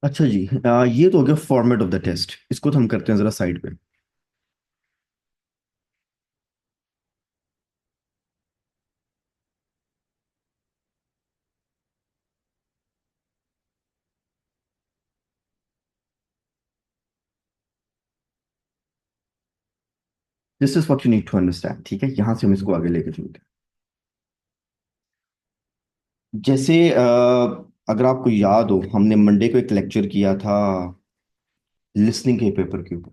अच्छा जी, ये तो हो गया फॉर्मेट ऑफ द टेस्ट। इसको तो हम करते हैं जरा साइड पे। This is what you need to understand, ठीक है? यहां से हम इसको आगे लेके चलते हैं। जैसे अगर आपको याद हो, हमने मंडे को एक लेक्चर किया था लिसनिंग के पेपर के ऊपर।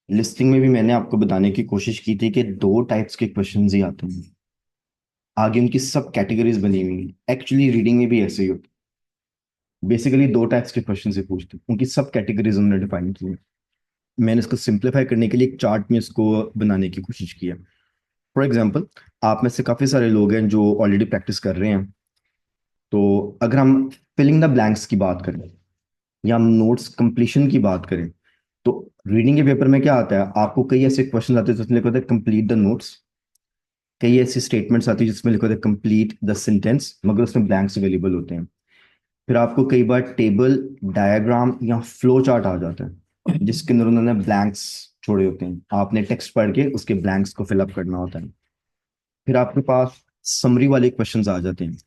लिसनिंग में भी मैंने आपको बताने की कोशिश की थी कि दो टाइप्स के क्वेश्चंस ही आते हैं। आगे उनकी सब कैटेगरीज बनी हुई हैं। एक्चुअली रीडिंग में भी ऐसे ही होता है। बेसिकली दो टाइप्स के क्वेश्चन से पूछते हैं, उनकी सब कैटेगरीज उन्होंने डिफाइन की है। मैंने इसको सिंप्लीफाई करने के लिए एक चार्ट में इसको बनाने की कोशिश की है। फॉर एग्जाम्पल, आप में से काफी सारे लोग हैं जो ऑलरेडी प्रैक्टिस कर रहे हैं। तो अगर हम फिलिंग द ब्लैंक्स की बात करें या हम नोट्स कंप्लीशन की बात करें, तो रीडिंग के पेपर में क्या आता है, आपको कई ऐसे क्वेश्चन आते हैं जिसमें लिखा होता है कंप्लीट द नोट्स। कई ऐसी स्टेटमेंट्स आती है जिसमें लिखा होता है कंप्लीट द सेंटेंस, मगर उसमें ब्लैंक्स अवेलेबल होते हैं। फिर आपको कई बार टेबल, डायग्राम या फ्लो चार्ट आ जाता है जिसके अंदर उन्होंने ब्लैंक्स छोड़े होते हैं। आपने टेक्स्ट पढ़ के उसके ब्लैंक्स को फिलअप करना होता है। फिर आपके पास समरी वाले क्वेश्चंस आ जाते हैं।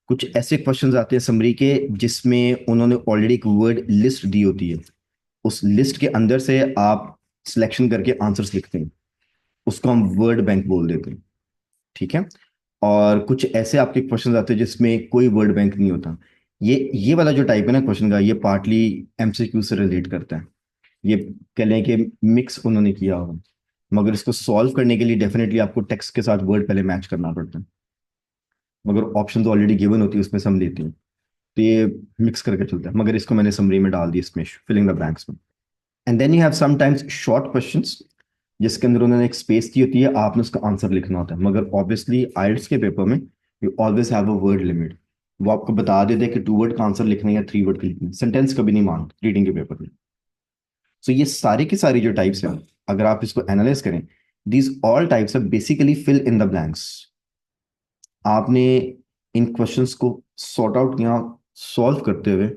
कुछ ऐसे क्वेश्चंस आते हैं समरी के जिसमें उन्होंने ऑलरेडी एक वर्ड लिस्ट दी होती है। उस लिस्ट के अंदर से आप सिलेक्शन करके आंसर्स लिखते हैं। उसको हम वर्ड बैंक बोल देते हैं, ठीक है? और कुछ ऐसे आपके क्वेश्चंस आते हैं जिसमें कोई वर्ड बैंक नहीं होता। ये वाला जो टाइप है ना क्वेश्चन का, ये पार्टली एमसीक्यू से रिलेट करता है। ये कह लें कि मिक्स उन्होंने किया होगा। मगर इसको सॉल्व करने के लिए डेफिनेटली आपको टेक्स्ट के साथ वर्ड पहले मैच करना पड़ता है। मगर ऑप्शन तो ऑलरेडी गिवन होती है, उसमें से हम लेते हैं। तो ये मिक्स करके चलता है, मगर इसको मैंने समरी में डाल दी इसमें, फिलिंग द ब्लैंक्स में। And then you have sometimes short questions जिसके अंदर उन्होंने एक स्पेस दी होती है, आपने उसका आंसर लिखना होता है। मगर ऑब्वियसली आइल्स के पेपर में you always have a word limit. वो आपको बता देते हैं कि टू वर्ड का आंसर लिखना है या थ्री वर्ड का लिखना है। सेंटेंस कभी नहीं मांगते रीडिंग के पेपर में। सो ये सारी की सारी जो टाइप्स हैं, अगर आप इसको एनालाइज करें, these all types are basically fill in the blanks. आपने इन क्वेश्चंस को सॉर्ट आउट या सॉल्व करते हुए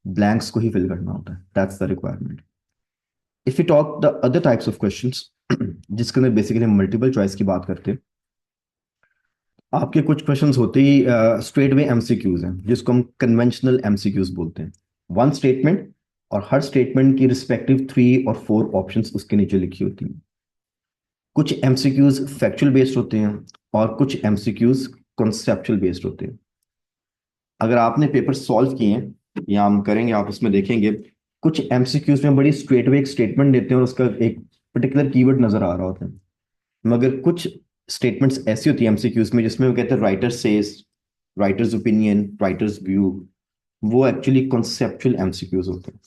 ब्लैंक्स को ही फिल करना होता है। That's the requirement. If you talk the other types of questions जिसके अंदर बेसिकली मल्टीपल चॉइस की बात करते हैं, आपके कुछ क्वेश्चंस होते ही स्ट्रेट वे एमसीक्यूज हैं जिसको हम कन्वेंशनल एमसीक्यूज बोलते हैं। वन स्टेटमेंट और हर स्टेटमेंट की रिस्पेक्टिव थ्री और फोर ऑप्शंस उसके नीचे लिखी होती हैं। कुछ एमसीक्यूज फैक्चुअल बेस्ड होते हैं और कुछ एमसीक्यूज कॉन्सेप्चुअल बेस्ड होते हैं। अगर आपने पेपर सॉल्व किए हैं या हम करेंगे, आप उसमें देखेंगे कुछ एमसीक्यूज में बड़ी स्ट्रेट वे एक स्टेटमेंट देते हैं और उसका एक पर्टिकुलर कीवर्ड नजर आ रहा होता है। मगर कुछ स्टेटमेंट्स ऐसी होती है एमसीक्यूज में जिसमें वो कहते हैं writer says, writers opinion, writers view. वो एक्चुअली कॉन्सेप्चुअल एमसीक्यूज होते हैं।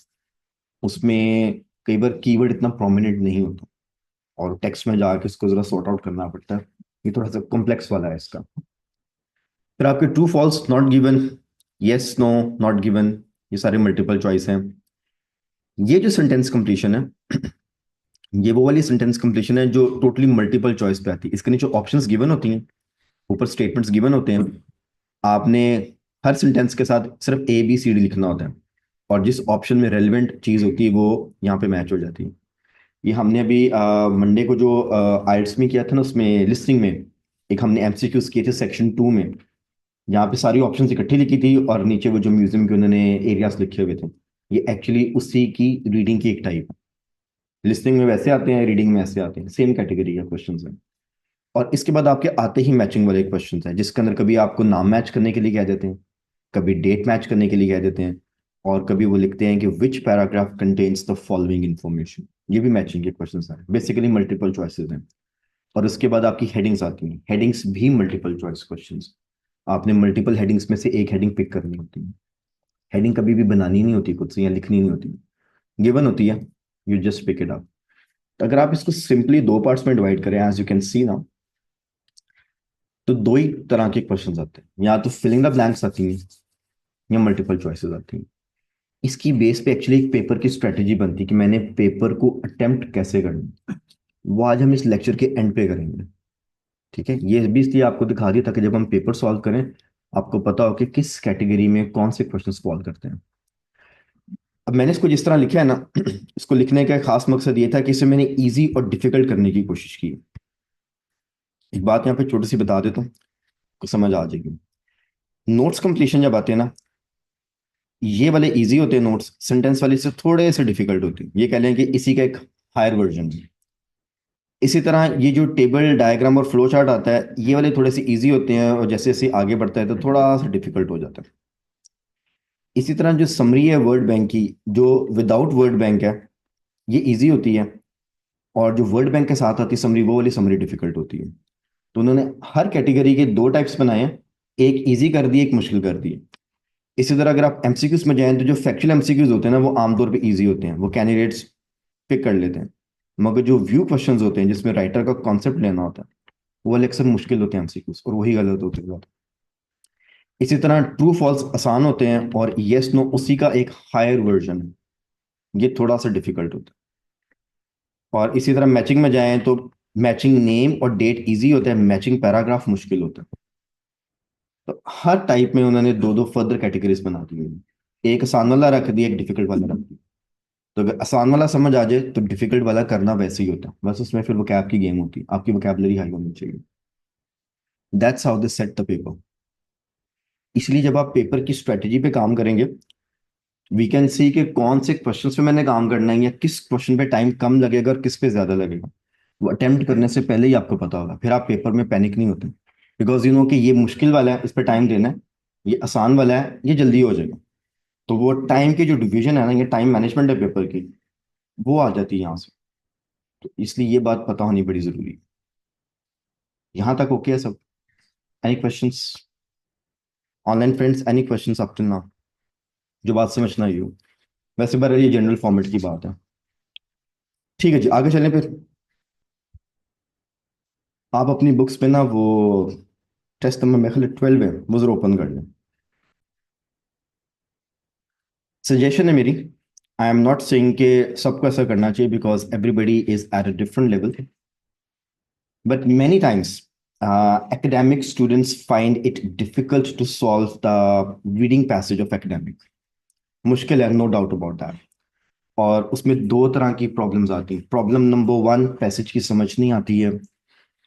उसमें कई बार कीवर्ड इतना प्रोमिनेंट नहीं होता और टेक्स्ट में जाके इसको जरा सॉर्ट आउट करना पड़ता है। ये थोड़ा सा कॉम्प्लेक्स वाला है इसका। फिर आपके true false, not given, yes no, not given, ये सारे मल्टीपल चॉइस हैं। ये जो सेंटेंस कंप्लीशन है, ये वो वाली सेंटेंस कंप्लीशन है जो टोटली मल्टीपल चॉइस पे आती है। इसके नीचे ऑप्शंस गिवन होती हैं, ऊपर स्टेटमेंट्स गिवन होते हैं। आपने हर सेंटेंस के साथ सिर्फ ए बी सी डी लिखना होता है और जिस ऑप्शन में रेलिवेंट चीज होती है वो यहाँ पे मैच हो जाती है। ये हमने अभी मंडे को जो आइल्स में किया था ना, उसमें लिस्टिंग में एक हमने एमसीक्यूज किए थे सेक्शन टू में। यहाँ पे सारी ऑप्शंस इकट्ठी लिखी थी और नीचे वो जो म्यूजियम के उन्होंने एरियाज लिखे हुए थे। ये एक्चुअली उसी की रीडिंग की एक टाइप है। लिस्टिंग में वैसे आते हैं, रीडिंग में ऐसे आते हैं, सेम कैटेगरी का क्वेश्चन है। और इसके बाद आपके आते ही मैचिंग वाले क्वेश्चन है जिसके अंदर कभी आपको नाम मैच करने के लिए कह देते हैं, कभी डेट मैच करने के लिए कह देते हैं, और कभी वो लिखते हैं कि which paragraph contains the following information. ये भी मैचिंग के क्वेश्चन हैं, बेसिकली मल्टीपल चॉइसेस हैं। और उसके बाद आपकी हेडिंग्स आती हैं, हेडिंग्स भी मल्टीपल चॉइस क्वेश्चंस। आपने मल्टीपल हेडिंग्स में से एक हेडिंग पिक करनी होती है। हेडिंग कभी भी बनानी नहीं होती खुद से या लिखनी नहीं होती, गिवन होती है, you just pick it up. अगर आप इसको सिंपली दो पार्ट्स में डिवाइड करें, as you can see now, तो दो ही तरह के क्वेश्चंस आते हैं, या तो फिलिंग द ब्लैंक्स आती हैं या मल्टीपल चॉइसेस आती हैं। इसकी बेस पे एक्चुअली एक पेपर की स्ट्रेटेजी बनती है कि मैंने पेपर को अटेम्प्ट कैसे करना है। वो आज हम इस लेक्चर के एंड पे करेंगे, ठीक है? ये भी इसलिए आपको दिखा दिया ताकि जब हम पेपर सॉल्व करें आपको पता हो कि किस कैटेगरी में कौन से क्वेश्चन सॉल्व करते हैं। अब मैंने इसको जिस तरह लिखा है ना, इसको लिखने का खास मकसद ये था कि इसे मैंने इजी और डिफिकल्ट करने की कोशिश की। एक बात यहाँ पे छोटी सी बता देता हूँ, को समझ आ जाएगी। नोट्स कंप्लीशन जब आते हैं ना, ये वाले इजी होते हैं नोट्स, सेंटेंस वाले से थोड़े से डिफिकल्ट होते हैं। ये कह लें कि इसी का एक हायर वर्जन है। इसी तरह ये जो टेबल डायग्राम और फ्लो चार्ट आता है, ये वाले थोड़े से इजी होते हैं, और जैसे जैसे आगे बढ़ता है तो थोड़ा सा डिफिकल्ट हो जाता है। इसी तरह जो समरी है वर्ड बैंक की, जो विदाउट वर्ड बैंक है, ये इजी होती है। और जो वर्ड बैंक के साथ आती है समरी, वो वाली समरी डिफिकल्ट होती है। तो उन्होंने हर कैटेगरी के दो टाइप्स बनाए हैं, एक इजी कर दी, एक मुश्किल कर दी। इसी तरह अगर आप एमसीक्यूज में जाएं, तो जो फैक्चुअल एमसीक्यूज होते हैं ना, वो आमतौर पे इजी होते हैं, वो कैंडिडेट्स पिक कर लेते हैं। मगर जो व्यू क्वेश्चंस होते हैं, जिसमें राइटर का कॉन्सेप्ट लेना होता है, वो वाले अक्सर मुश्किल होते हैं एमसीक्यूज, और वही गलत होते हैं। इसी तरह ट्रू फॉल्स आसान होते हैं, और यस नो उसी का एक हायर वर्जन है, ये थोड़ा सा डिफिकल्ट होता है। और इसी तरह मैचिंग में जाएं तो मैचिंग नेम और डेट इजी होता है, मैचिंग पैराग्राफ मुश्किल होता है। तो हर टाइप में उन्होंने दो दो फर्दर कैटेगरीज बना दी हैं। एक आसान वाला रख दिया, एक डिफिकल्ट वाला रख दिया। तो अगर आसान वाला समझ आ जाए तो डिफिकल्ट वाला करना वैसे ही होता है, बस उसमें फिर वोकैब की गेम होती है, आपकी वोकैबलरी हाई होनी चाहिए। That's how they set the paper. इसलिए जब आप पेपर की स्ट्रेटेजी पे काम करेंगे, वी कैन सी कि कौन से क्वेश्चंस पे मैंने काम करना है, या किस क्वेश्चन पे टाइम कम लगेगा और किस पे ज्यादा लगेगा। वो अटेम्प्ट करने से पहले ही आपको पता होगा, फिर आप पेपर में पैनिक नहीं होते। बिकॉज यू नो कि ये मुश्किल वाला है, इस पर टाइम देना है, ये आसान वाला है, ये जल्दी हो जाएगा। तो वो टाइम की जो डिवीजन है ना, ये टाइम मैनेजमेंट है पेपर की, वो आ जाती है यहाँ से। तो इसलिए ये बात पता होनी बड़ी जरूरी है। यहाँ तक ओके है सब? Any questions online friends, any questions up till now, जो बात समझना ही हो? वैसे बार ये जनरल फॉर्मेट की बात है। ठीक है जी, आगे चलें फिर। आप अपनी बुक्स पे ना वो टेस्ट नंबर मेरे ख्याल 12 है, वो जरा ओपन कर लें। सजेशन है मेरी, आई एम नॉट सेइंग कि सबको ऐसा करना चाहिए, because everybody is at a different level. But many times academic students find it difficult to solve the reading passage of academic. मुश्किल है, नो डाउट अबाउट दैट। और उसमें दो तरह की प्रॉब्लम्स आती हैं। प्रॉब्लम नंबर वन, पैसेज की समझ नहीं आती है।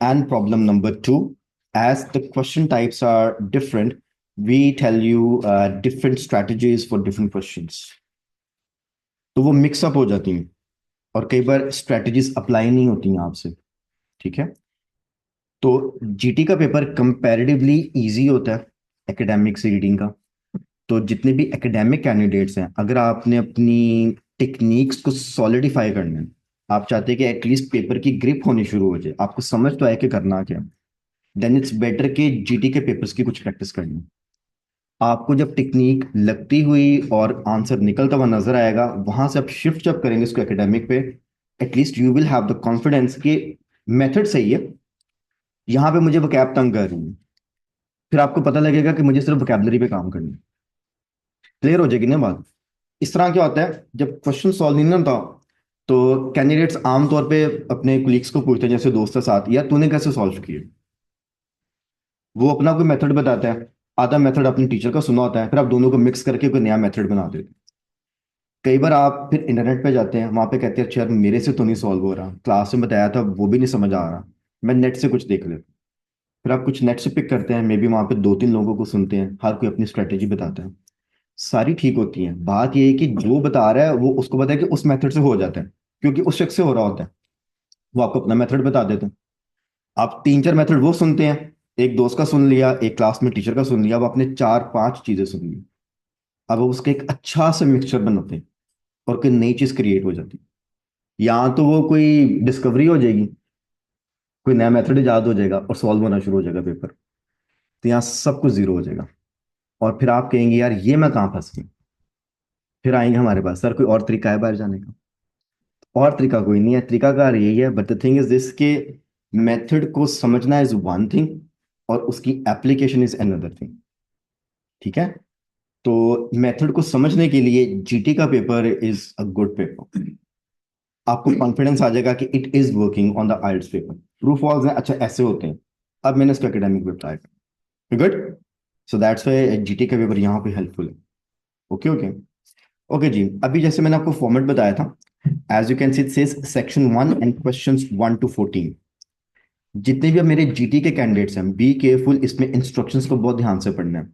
And problem number two, as the question types are different, we tell you different strategies for different questions. तो वो मिक्सअप हो जाती हैं, और कई बार स्ट्रेटजीज अप्लाई नहीं होती हैं आपसे। ठीक है। तो जीटी का पेपर कंपैरेटिवली इजी होता है एकेडमिक से रीडिंग का। तो जितने भी एकेडमिक कैंडिडेट्स हैं, अगर आपने अपनी टेक्निक्स को सॉलिडिफाई करना है, आप चाहते हैं कि एटलीस्ट पेपर की ग्रिप होनी शुरू हो जाए, आपको समझ तो आए कि करना क्या, देन इट्स बेटर कि जीटी के पेपर्स की कुछ प्रैक्टिस करनी। आपको जब टेक्निक लगती हुई और आंसर निकलता हुआ नजर आएगा, वहां से आप शिफ्ट जब करेंगे इसको एकेडमिक पे, at least you will have the confidence कि मेथड सही है, यहाँ पे मुझे वोकैब तंग कर रही है। फिर आपको पता लगेगा कि मुझे सिर्फ वोकैबलरी पे काम करना है। क्लियर हो जाएगी ना बात? इस तरह क्या होता है, जब क्वेश्चन सॉल्व नहीं ना होता, तो कैंडिडेट्स आमतौर पे अपने कुलीग्स को पूछते हैं, जैसे दोस्त के साथ, यार तूने कैसे सॉल्व किया। वो अपना कोई मेथड बताता है, आधा मेथड अपने टीचर का सुना होता है, फिर आप दोनों को मिक्स करके कोई नया मेथड बना देते हैं। कई बार आप फिर इंटरनेट पे जाते हैं, वहां पे कहते हैं अच्छा यार मेरे से तो नहीं सॉल्व हो रहा, क्लास में बताया था वो भी नहीं समझ आ रहा, मैं नेट से कुछ देख लेता हूं। फिर आप कुछ नेट से पिक करते हैं, मे बी वहां पे दो तीन लोगों को सुनते हैं, हर कोई अपनी स्ट्रेटेजी बताता है, सारी ठीक होती हैं। बात यह है कि जो बता रहा है वो उसको पता है कि उस मेथड से हो जाता है, क्योंकि उस शख्स से हो रहा होता है, वो आपको अपना मेथड बता देते हैं। आप तीन चार मेथड वो सुनते हैं, एक दोस्त का सुन लिया, एक क्लास में टीचर का सुन लिया, अब आपने चार पांच चीजें सुन ली। अब वो उसका एक अच्छा सा मिक्सचर बनाते हैं, और कोई नई चीज क्रिएट हो जाती है। यहाँ तो वो कोई डिस्कवरी हो जाएगी, कोई नया मेथड इजाद हो जाएगा, और सॉल्व होना शुरू हो जाएगा पेपर। तो यहाँ सब कुछ जीरो हो जाएगा, और फिर आप कहेंगे यार ये मैं कहाँ फंस गई। फिर आएंगे हमारे पास, सर कोई और तरीका है बाहर जाने का? और तरीका कोई नहीं है, तरीकाकार यही है। But the thing is this के मेथड को समझना इज वन थिंग, और उसकी एप्लीकेशन इज अनदर थिंग। ठीक है। तो मेथड को समझने के लिए जीटी का paper is a good paper. आपको कॉन्फिडेंस आ जाएगा कि it is working on the IELTS paper. True false है, अच्छा ऐसे होते हैं, अब मैंने इसको एकेडमिक में ट्राई किया, good. So that's why GT का पेपर यहाँ पे हेल्पफुल है। Okay okay. ओके जी, अभी जैसे मैंने आपको फॉर्मेट बताया था, as you can see it says section 1 and questions 1 to 14। जितने भी अब मेरे जीटी के कैंडिडेट्स हैं, बी केयरफुल, इसमें इंस्ट्रक्शंस को बहुत ध्यान से पढ़ना है,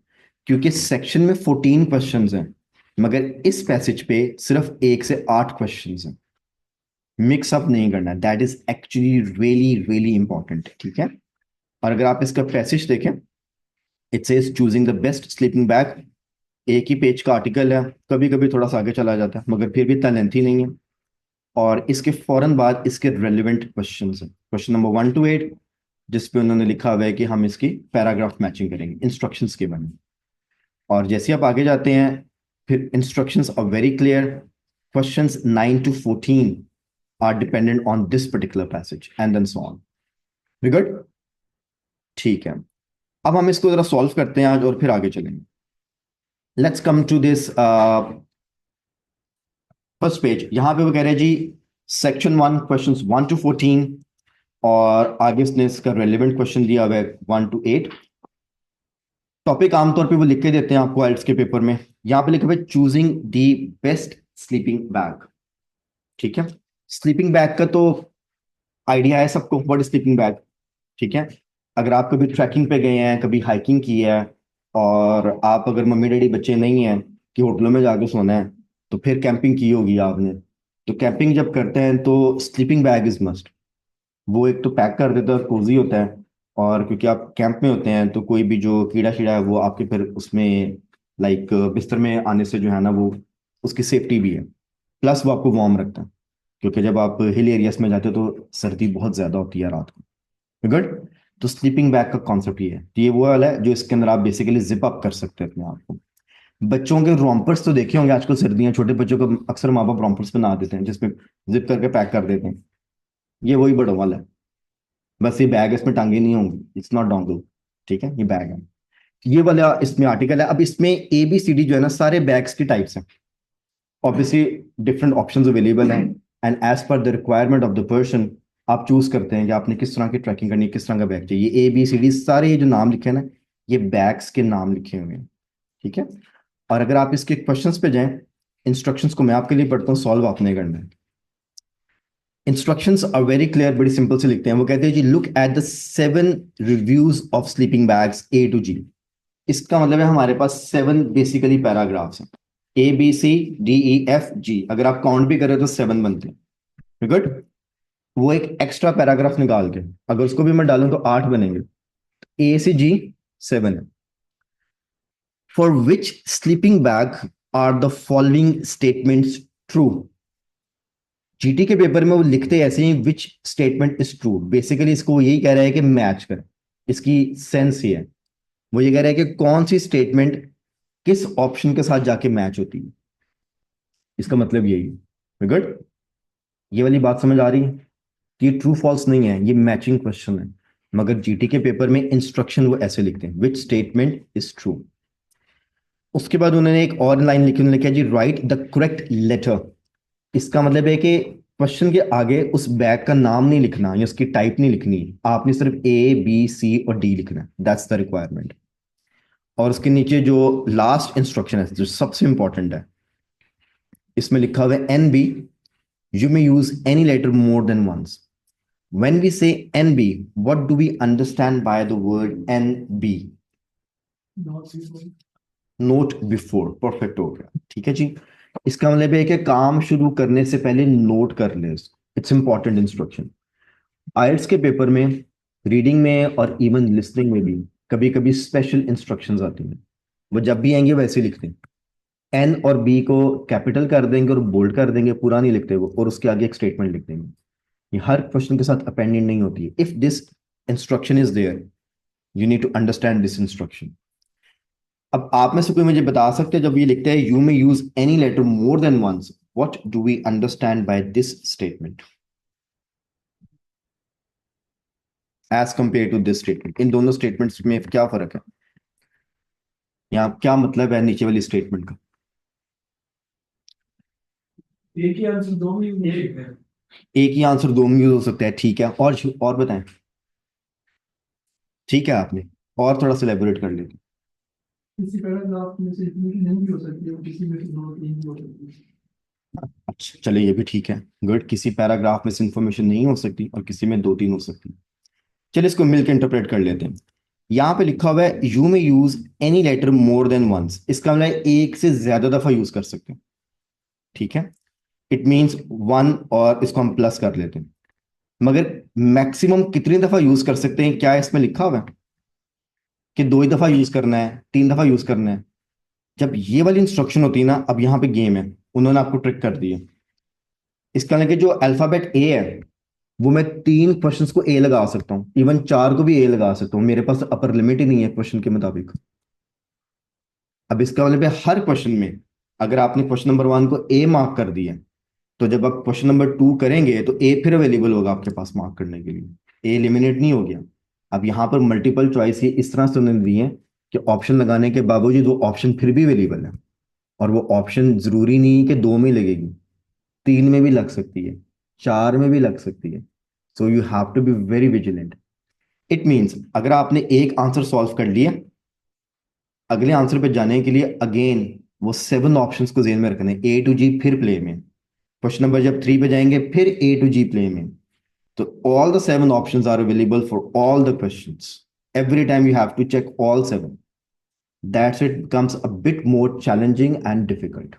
क्योंकि सेक्शन में 14 क्वेश्चंस हैं, मगर इस पैसेज पे सिर्फ 1 से 8 क्वेश्चंस हैं। मिक्स अप नहीं करना, that is actually really really important, ठीक है। और अगर आप इसका पैसेज देखें, it says choosing the best sleeping bag, एक ही पेज का आर्टिकल है, कभी कभी थोड़ा सा आगे चला जाता है, मगर फिर भी इतना लेंथी नहीं है। और इसके फौरन बाद इसके रेलिवेंट क्वेश्चन है, क्वेश्चन नंबर 1 to 8, जिसपे उन्होंने लिखा हुआ है कि हम इसकी पैराग्राफ मैचिंग करेंगे इंस्ट्रक्शंस के बने। और जैसे आप आगे जाते हैं, फिर instructions are very clear. Questions 9 to 14 are dependent on this particular passage and then so on. We good? ठीक है, अब हम इसको जरा सॉल्व करते हैं आज और फिर आगे चलेंगे। Let's come to this first page. यहां पे वो कह रहे हैं जी सेक्शन 1 क्वेश्चंस 1 to 14, और आगे इसने इसका रेलिवेंट क्वेश्चन दिया हुआ है 1 to 8। टॉपिक आमतौर पे वो लिख के देते हैं आपको आइल्स के पेपर में। यहाँ पे लिखा हुआ है choosing the best sleeping bag, ठीक है। स्लीपिंग बैग का तो आइडिया है सबको, व्हाट इज स्लीपिंग बैग, ठीक है। अगर आप कभी ट्रैकिंग पे गए हैं, कभी हाइकिंग की है, और आप अगर मम्मी डैडी बच्चे नहीं हैं कि होटलों में जाके सोना है, तो फिर कैंपिंग की होगी आपने। तो कैंपिंग जब करते हैं तो स्लीपिंग बैग इज मस्ट। वो एक तो पैक कर देता है और कोजी होता है, और क्योंकि आप कैंप में होते हैं तो कोई भी जो कीड़ा शीड़ा है वो आपके फिर उसमें लाइक बिस्तर में आने से जो है ना, वो उसकी सेफ्टी भी है। प्लस वो आपको वार्म रखता है, क्योंकि जब आप हिल एरियाज में जाते हो तो सर्दी बहुत ज्यादा होती है रात को। गुड। तो स्लीपिंग बैग का कॉन्सेप्ट ये है, तो ये वो वाला है जो इसके अंदर आप बेसिकली जिप अप कर सकते हैं अपने आप को। बच्चों के रोम्पर्स तो देखे होंगे आजकल, सर्दियां छोटे बच्चों को अक्सर माँ बाप रोम्पर्स बना देते हैं जिसमें जिप करके पैक कर देते हैं। ये वही बड़ा वाला है, बस ये बैग इसमें टांगे नहीं होंगी, इट्स नॉट डोंगल, ठीक है, ये बैग है। ये वाला इसमें आर्टिकल है। अब इसमें ए बी सी डी जो है ना, सारे बैग्स की टाइप्स हैं। ऑब्वियसली डिफरेंट ऑप्शंस अवेलेबल हैं, and as per the requirement of the person आप चूज करते हैं कि आपने किस तरह की ट्रैकिंग करनी है, किस तरह का बैग चाहिए। ए बी सी डी सारे ये जो नाम लिखे हैं ना, ये बैग्स के नाम लिखे हुए हैं, ठीक है। और अगर आप इसके क्वेश्चंस पे जाएं, इंस्ट्रक्शंस को मैं आपके लिए पढ़ता हूँ, सॉल्व आपने करना है। इंस्ट्रक्शंस आर वेरी क्लियर, बड़ी सिंपल से लिखते हैं। वो कहते हैं जी look at the 7 reviews of sleeping bags A to G. इसका मतलब है हमारे पास 7 बेसिकली पैराग्राफ्स हैं, A B C D E F G. अगर आप काउंट भी करें तो 7 बनते हैं। गुड। वो एक एक्स्ट्रा पैराग्राफ निकाल के अगर उसको भी मैं डालूं तो 8 बनेंगे। ए से जी 7 है। For which sleeping bag are the following statements true. GT के पेपर में वो लिखते ऐसे ही, which statement is true. Basically इसको वो यही कह रहा है कि मैच कर, इसकी सेंस ये है। वो ये कह रहा है कि कौन सी स्टेटमेंट किस ऑप्शन के साथ जाके मैच होती है, इसका मतलब यही है। गुड। ये वाली बात समझ आ रही है कि ये ट्रू फॉल्स नहीं है, ये मैचिंग क्वेश्चन है। मगर जीटी के पेपर में इंस्ट्रक्शन वो ऐसे लिखते हैं, विच स्टेटमेंट इज ट्रू। उसके बाद उन्होंने एक और लाइन लिखी, उन्होंने लिखा जी राइट द करेक्ट लेटर। इसका मतलब है कि क्वेश्चन के आगे उस बैग का नाम नहीं लिखना या उसकी टाइप नहीं लिखनी, आपने सिर्फ ए बी सी और डी लिखना है, दैट्स द रिक्वायरमेंट। और उसके नीचे जो लास्ट इंस्ट्रक्शन है जो सबसे इंपॉर्टेंट है, इसमें लिखा हुआ है N B, you may use any letter more than once. When we say N B, what do we understand by the word N B? Note before, perfect हो गया, ठीक है जी। इसका मतलब है कि काम शुरू करने से पहले नोट कर ले इसको, इट्स इंपॉर्टेंट इंस्ट्रक्शन। आइल्स के पेपर में, रीडिंग में और इवन लिसनिंग में भी कभी कभी स्पेशल इंस्ट्रक्शंस आती हैं। वो जब भी आएंगे वैसे लिखते हैं, एन और बी को कैपिटल कर देंगे और बोल्ड कर देंगे, पूरा नहीं लिखते वो, और उसके आगे एक स्टेटमेंट लिख देंगे। ये हर क्वेश्चन के साथ अपेंडेंट नहीं होती है। If this instruction is there, you need to understand this instruction. अब आप में से कोई मुझे बता सकते हैं, जब ये लिखते हैं you may use any letter more than once, what do we understand by this statement as compare to this statement? इन दोनों स्टेटमेंट्स में क्या फर्क है, यहाँ क्या मतलब है नीचे वाली स्टेटमेंट का? एक ही आंसर दो में यूज हो सकता है। एक ही आंसर दो में यूज हो सकता है, ठीक है। और बताएं, ठीक है आपने और थोड़ा सा एलेबोरेट कर लेते। किसी पैराग्राफ में से इतनी नहीं भी हो सकती है, किसी में से दो तीन भी हो सकती है। अच्छा चलिए, ये भी ठीक है। गुड, किसी पैराग्राफ में से इंफॉर्मेशन नहीं हो सकती और किसी में दो तीन हो सकती। चलिए इसको मिलकर इंटरप्रेट कर लेते हैं। यहाँ पे लिखा हुआ है you may use any letter more than once, इसका मतलब है एक से ज्यादा दफा यूज कर सकते हैं। ठीक है, इट मीन्स वन, और इसको हम प्लस कर लेते हैं। मगर मैक्सिमम कितनी दफा यूज कर सकते हैं, क्या इसमें लिखा हुआ है कि दो ही दफा यूज करना है, तीन दफा यूज करना है? जब ये वाली इंस्ट्रक्शन होती है ना, अब यहाँ पे गेम है, उन्होंने आपको ट्रिक कर दी है। इसका मतलब कि जो अल्फाबेट ए है, वो मैं तीन क्वेश्चंस को ए लगा सकता हूँ, इवन चार को भी ए लगा सकता हूँ, मेरे पास अपर लिमिट ही नहीं है क्वेश्चन के मुताबिक। अब इसका मतलब है हर क्वेश्चन में अगर आपने क्वेश्चन नंबर वन को ए मार्क कर दिया, तो जब आप क्वेश्चन नंबर टू करेंगे तो ए फिर अवेलेबल होगा आपके पास मार्क करने के लिए, ए एलिमिनेट नहीं हो गया। अब यहाँ पर मल्टीपल चॉइस ये इस तरह से उन्होंने दी है कि ऑप्शन लगाने के बावजूद वो ऑप्शन फिर भी अवेलेबल है, और वो ऑप्शन जरूरी नहीं कि दो में लगेगी, तीन में भी लग सकती है, चार में भी लग सकती है। So you have to be very vigilant. It means अगर आपने एक आंसर सॉल्व कर लिया, अगले आंसर पे जाने के लिए अगेन वो सेवन ऑप्शंस को जेन में रखने, ए टू जी फिर प्ले में। क्वेश्चन नंबर जब थ्री पे जाएंगे फिर ए टू जी प्ले में। तो all the seven options are available for all the questions. Every time you have to check all seven. That's it becomes a bit more challenging and difficult.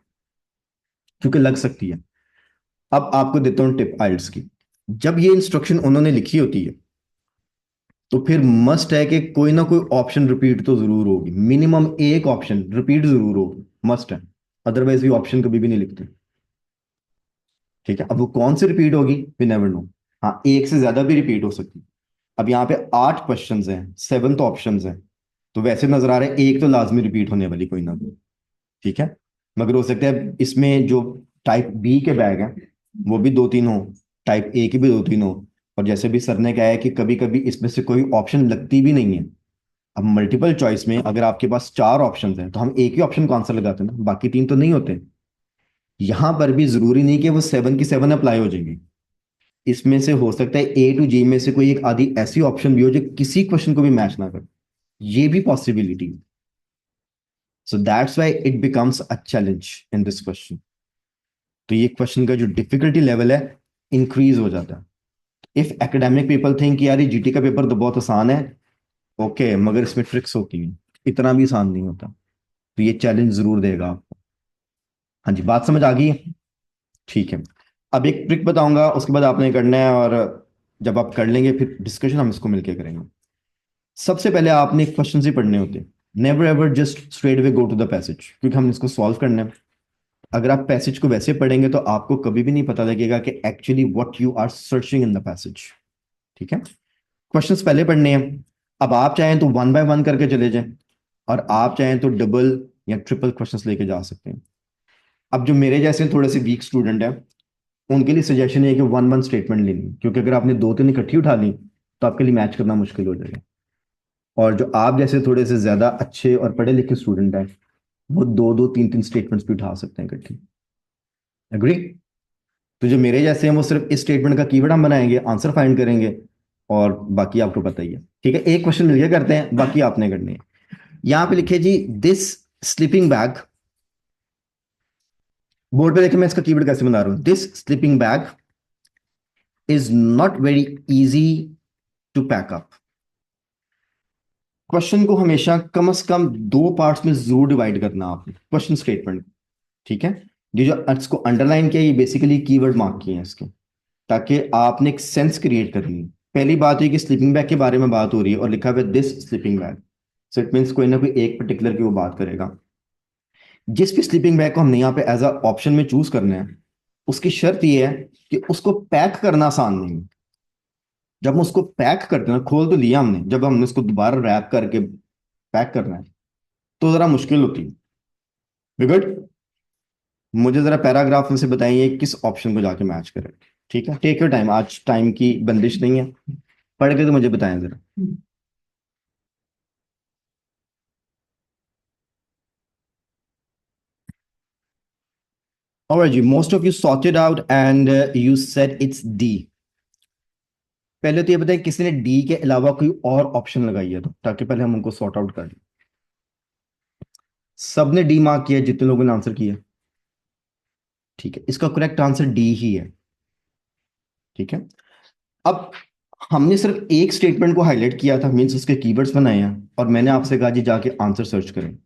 क्योंकि लग सकती है। अब आपको देता हूं टिप आइल्स की। जब ये इंस्ट्रक्शन उन्होंने लिखी होती है, तो फिर मस्ट है कि कोई ना कोई ऑप्शन रिपीट तो जरूर होगी, मिनिमम एक ऑप्शन रिपीट जरूर होगी, मस्ट है। अदरवाइज ये ऑप्शन कभी भी नहीं लिखते। ठीक है, अब वो कौन सी रिपीट होगी वी नेवर नो। हाँ, एक से ज्यादा भी रिपीट हो सकती है। अब यहाँ पे आठ क्वेश्चंस हैं, सेवन तो ऑप्शंस हैं, तो वैसे नजर आ रहा है एक तो लाजमी रिपीट होने वाली कोई ना कोई। ठीक है, मगर हो सकता है इसमें जो टाइप बी के बैग हैं वो भी दो तीन हो, टाइप ए के भी दो तीन हो, और जैसे भी सर ने कहा है कि कभी कभी इसमें से कोई ऑप्शन लगती भी नहीं है। अब मल्टीपल चॉइस में अगर आपके पास चार ऑप्शन हैं तो हम एक ही ऑप्शन को आंसर लगाते हैं ना, बाकी तीन तो नहीं होते। यहां पर भी जरूरी नहीं कि वो सेवन की सेवन अप्लाई हो जाएंगी। इसमें से हो सकता है ए टू जी में से कोई एक आधी ऐसी ऑप्शन भी हो जो किसी क्वेश्चन को भी मैच ना करे, ये भी possibility. So that's why it becomes a challenge in this question. तो ये क्वेश्चन का जो डिफिकल्टी लेवल है इंक्रीज हो जाता है। इफ एकेडमिक पीपल थिंक यार ये जीटी का पेपर तो बहुत आसान है, ओके, मगर इसमें ट्रिक्स होती हैं, इतना भी आसान नहीं होता। तो ये चैलेंज जरूर देगा आपको। हाँ जी, बात समझ आ गई है? ठीक है, अब एक ट्रिक बताऊंगा, उसके बाद आपने करना है, और जब आप कर लेंगे फिर डिस्कशन हम इसको मिलकर करेंगे। सबसे पहले आपने क्वेश्चन ही पढ़ने होते हैं। Never ever just straight way go to the passage, क्योंकि हम इसको सॉल्व करना है। अगर आप पैसेज को वैसे पढ़ेंगे तो आपको कभी भी नहीं पता लगेगा कि actually what you are searching in the passage. ठीक है, क्वेश्चंस पहले पढ़ने हैं। अब आप चाहें तो वन बाय वन करके चले जाएं, और आप चाहें तो डबल या ट्रिपल क्वेश्चंस लेके जा सकते हैं। अब जो मेरे जैसे थोड़े से वीक स्टूडेंट हैं, उनके लिए सजेशन है कि वन वन स्टेटमेंट लेनी, क्योंकि अगर आपने दो तीन इकट्ठी उठा ली तो आपके लिए मैच करना मुश्किल हो जाएगा। और जो आप जैसे थोड़े से ज्यादा अच्छे और पढ़े लिखे स्टूडेंट हैं, वो दो दो तीन तीन स्टेटमेंट्स भी उठा सकते हैं इकट्ठी। एग्री? तो जो मेरे जैसे हैं वो सिर्फ इस स्टेटमेंट का कीवर्ड हम बनाएंगे, आंसर फाइंड करेंगे, और बाकी आपको पता ही है। ठीक है, एक क्वेश्चन मिलके करते हैं, बाकी आपने करने हैं। यहां पे लिखे जी दिस स्लीपिंग बैग। बोर्ड पे देखिए मैं इसका कीवर्ड कैसे बना रहा हूं, this sleeping bag is not very easy to pack up. Question को हमेशा कम से कम दो पार्ट्स में जरूर डिवाइड करना आपने क्वेश्चन स्टेटमेंट। ठीक है, ये जो इसको अंडरलाइन किया ये बेसिकली कीवर्ड मार्क किए हैं इसके, ताकि आपने एक सेंस क्रिएट करनी है। पहली बात है कि स्लीपिंग बैग के बारे में बात हो रही है और लिखा हुआ है this sleeping bag, so it means कोई ना कोई एक पर्टिकुलर की वो बात करेगा। जिस भी स्लीपिंग बैग को हमने यहाँ पे एज अ ऑप्शन में चूज करना है, उसकी शर्त ये है कि उसको पैक करना आसान नहीं है। जब हम उसको पैक करते हैं, खोल तो लिया हमने, जब हमने उसको दोबारा रैप करके पैक करना है तो जरा मुश्किल होती है। गुड, मुझे जरा पैराग्राफ में से बताइए किस ऑप्शन को जाके मैच करें। ठीक है, टेक योर टाइम, आज टाइम की बंदिश नहीं है, पढ़ के तो मुझे बताएं जरा। Alright ji, most of you sorted out and you said it's D. पहले तो ये बताइए किसी ने डी के अलावा कोई और ऑप्शन लगाई है तो, ताकि पहले हम उनको सॉर्ट आउट कर लें। सबने डी मार्क किया जितने लोगों ने आंसर किया? ठीक है, इसका करेक्ट आंसर डी ही है। ठीक है, अब हमने सिर्फ एक स्टेटमेंट को हाईलाइट किया था, मीन्स उसके कीवर्ड्स बनाए हैं, और मैंने आपसे कहा जी जाके आंसर सर्च करें।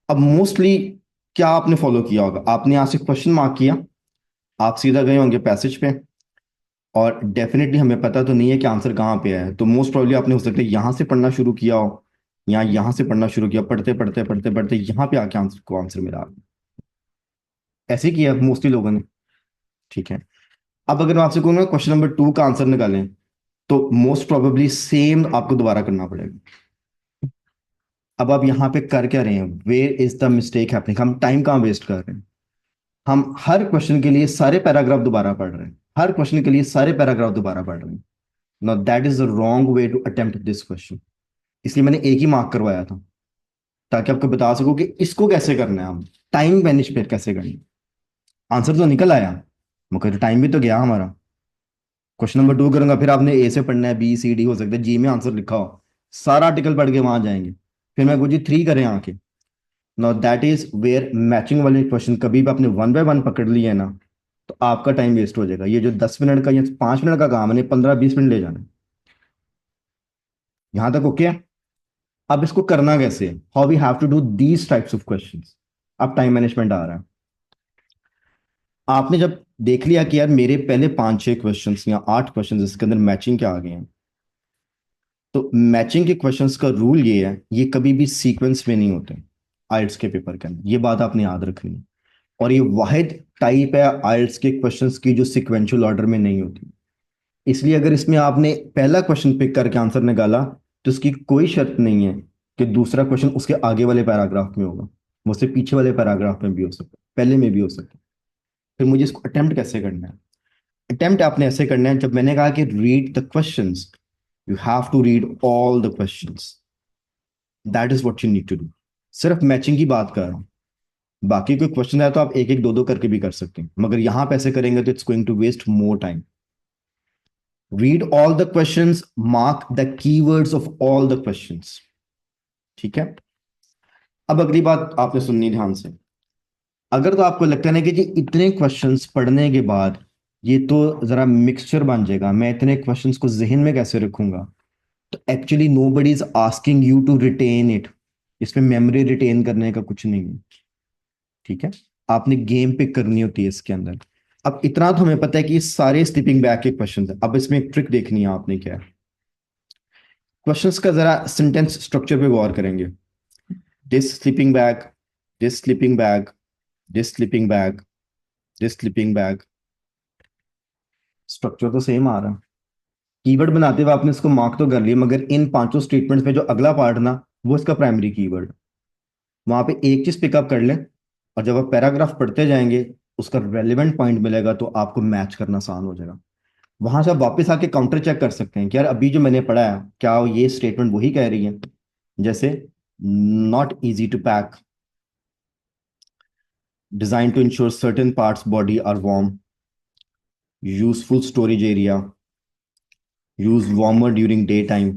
अब मोस्टली क्या आपने फॉलो किया होगा, आपने यहाँ से क्वेश्चन मार्क किया, आप सीधा गए होंगे पैसेज पे, और डेफिनेटली हमें पता तो नहीं है कि आंसर कहाँ पे है, तो मोस्ट प्रॉब्ली आपने हो सकता है यहाँ से पढ़ना शुरू किया हो, या यहाँ से पढ़ना शुरू किया, पढ़ते पढ़ते पढ़ते पढ़ते यहाँ पे आके आंसर को आंसर मिला। ऐसे ही किया मोस्टली लोगों ने। ठीक है, अब अगर मैं आपसे कहूँगा क्वेश्चन नंबर 2 का आंसर निकालें, तो मोस्ट प्रोबेबली सेम आपको दोबारा करना पड़ेगा। अब आप यहाँ पे कर क्या रहे हैं, where is the mistake happening, हम टाइम कहाँ वेस्ट कर रहे हैं? हम हर क्वेश्चन के लिए सारे पैराग्राफ दोबारा पढ़ रहे हैं, हर क्वेश्चन के लिए सारे पैराग्राफ दोबारा पढ़ रहे हैं। Now that is the wrong way to attempt this question. इसलिए मैंने एक ही मार्क करवाया था, ताकि आपको बता सकूं कि इसको कैसे करना है, हम टाइम मैनेजमेंट कैसे करनी है। आंसर तो निकल आया, मगर टाइम भी तो गया हमारा। क्वेश्चन नंबर 2 करूंगा, फिर आपने ए से पढ़ना है, बी सी डी, हो सकता है जी में आंसर लिखा हो, सारा आर्टिकल पढ़ के वहां जाएंगे, फिर मैं कुछ 3 करें आके। Now that is where matching वाले क्वेश्चन कभी भी आपने 1 बाय 1 पकड़ लिए ना, तो आपका टाइम वेस्ट हो जाएगा। ये जो 10 मिनट का या 5 मिनट का काम है, 15-20 मिनट ले जाना है। यहां तक ओके है? अब इसको करना कैसे है, how we have to do these types of questions. अब टाइम मैनेजमेंट आ रहा है। आपने जब देख लिया कि यार मेरे पहले 5-6 क्वेश्चंस या 8 क्वेश्चंस इसके अंदर मैचिंग के आ गए हैं, तो मैचिंग के क्वेश्चंस का रूल ये है, ये कभी भी सीक्वेंस में नहीं होते आइल्स के पेपर के अंदर, ये बात आपने याद रखनी है। और ये वाहिद टाइप है आइल्स के क्वेश्चंस की जो सिक्वेंशियल ऑर्डर में नहीं होती। इसलिए अगर इसमें आपने पहला क्वेश्चन पिक करके आंसर निकाला, तो इसकी कोई शर्त नहीं है कि दूसरा क्वेश्चन उसके आगे वाले पैराग्राफ में होगा, वो उससे पीछे वाले पैराग्राफ में भी हो सकता है, पहले में भी हो सकता है। फिर मुझे इसको अटेम्प्ट कैसे करना है? अटेम्प्ट आपने ऐसे करना है, जब मैंने कहा कि read the questions, you have to read all the questions. That is what you need to do. सिर्फ मैचिंग की बात कर रहा हूँ, बाकी कोई क्वेश्चन है तो आप एक एक दो दो करके भी कर सकते हैं, मगर यहां पे ऐसे करेंगे तो it's going to waste more time. Read all the questions, mark the keywords of all the questions. ठीक है, अब अगली बात आपने सुननी ध्यान से। अगर तो आपको लगता है ना कि जी इतने क्वेश्चंस पढ़ने के बाद ये तो जरा मिक्सचर बन जाएगा, मैं इतने क्वेश्चंस को जहन में कैसे रखूंगा, तो actually nobody is asking you to retain it. इसमें मेमोरी रिटेन करने का कुछ नहीं है। ठीक है, आपने गेम पिक करनी होती है इसके अंदर। अब इतना तो हमें पता है कि ये सारे स्लीपिंग बैग के क्वेश्चन है। अब इसमें एक ट्रिक देखनी है आपने, क्या है, क्वेश्चंस का जरा सेंटेंस स्ट्रक्चर पे गौर करेंगे। This sleeping bag, this sleeping bag, this sleeping bag, this sleeping bag. Structure तो सेम आ रहा है। कीवर्ड बनाते हुए आपने इसको मार्क तो कर लिया, मगर इन पांचों स्टेटमेंट्स में जो अगला पार्ट ना, वो इसका प्राइमरी कीवर्ड। वहां पे एक चीज पिकअप कर लें, और जब आप पैराग्राफ पढ़ते जाएंगे, उसका रेलिवेंट पॉइंट मिलेगा तो आपको मैच करना आसान हो जाएगा। वहां से आप वापस आके काउंटर चेक कर सकते हैं कि यार अभी जो मैंने पढ़ा है, क्या ये स्टेटमेंट वही कह रही है। जैसे not easy to pack, design to ensure certain parts body are warm, useful storage area, use warmer during day time,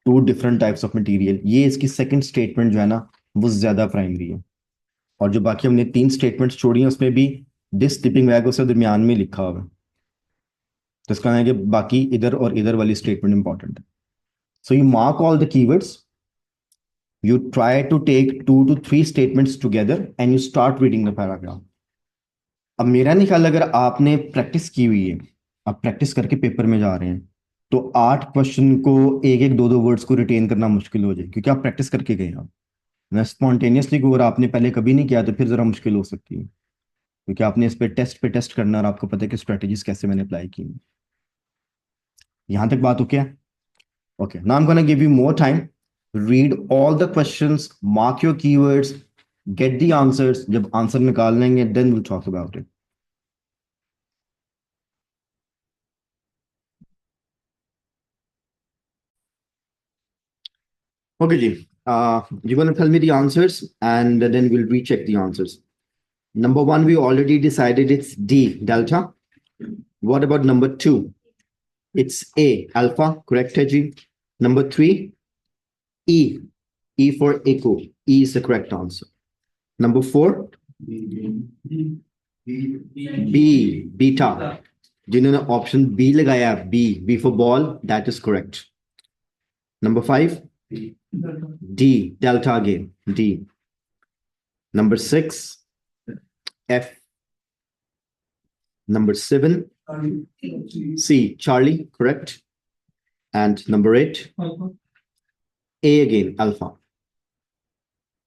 two different types of material. ये इसकी सेकंड स्टेटमेंट जो है ना, वो ज्यादा प्राइमरी है। और जो बाकी हमने 3 स्टेटमेंट्स छोड़ी हैं, उसमें भी दिस स्लीपिंग बैग उसके दरमियान में लिखा हुआ है, तो इसका है कि बाकी इधर और इधर वाली स्टेटमेंट इंपॉर्टेंट है। So you mark all the keywords, you try to take 2 to 3 statements together and you start reading the paragraph. अब मेरा नहीं ख्याल, अगर आपने प्रैक्टिस की हुई है, आप प्रैक्टिस करके पेपर में जा रहे हैं, तो 8 क्वेश्चन को एक एक दो दो वर्ड्स को रिटेन करना मुश्किल हो जाए, क्योंकि आप प्रैक्टिस करके गए हैं। मैं स्पॉन्टेनियसली को अगर आपने पहले कभी नहीं किया, तो फिर जरा मुश्किल हो सकती है, क्योंकि आपने इस पे टेस्ट करना, और आपको पता है कि स्ट्रेटेजीज कैसे मैंने अप्लाई की। यहां तक बात हो क्या? Okay, now I'm going to give you more time. Read all the questions, mark your keywords, get the answers. जब आंसर निकाल लेंगे, then we'll talk about it. Okay, ji. You're going to tell me the answers, and then we'll recheck the answers. Number 1, we already decided it's D, delta. What about number 2? It's A, alpha. Correct है जी. Number 3, E, E for echo. E is the correct answer. Number 4, B, beta. जिन्होंने option B लगाया, B for ball, that is correct. Number 5, D, delta again, D. Number 6, F. Number 7, C, Charlie, correct. And number 8, A again, alpha.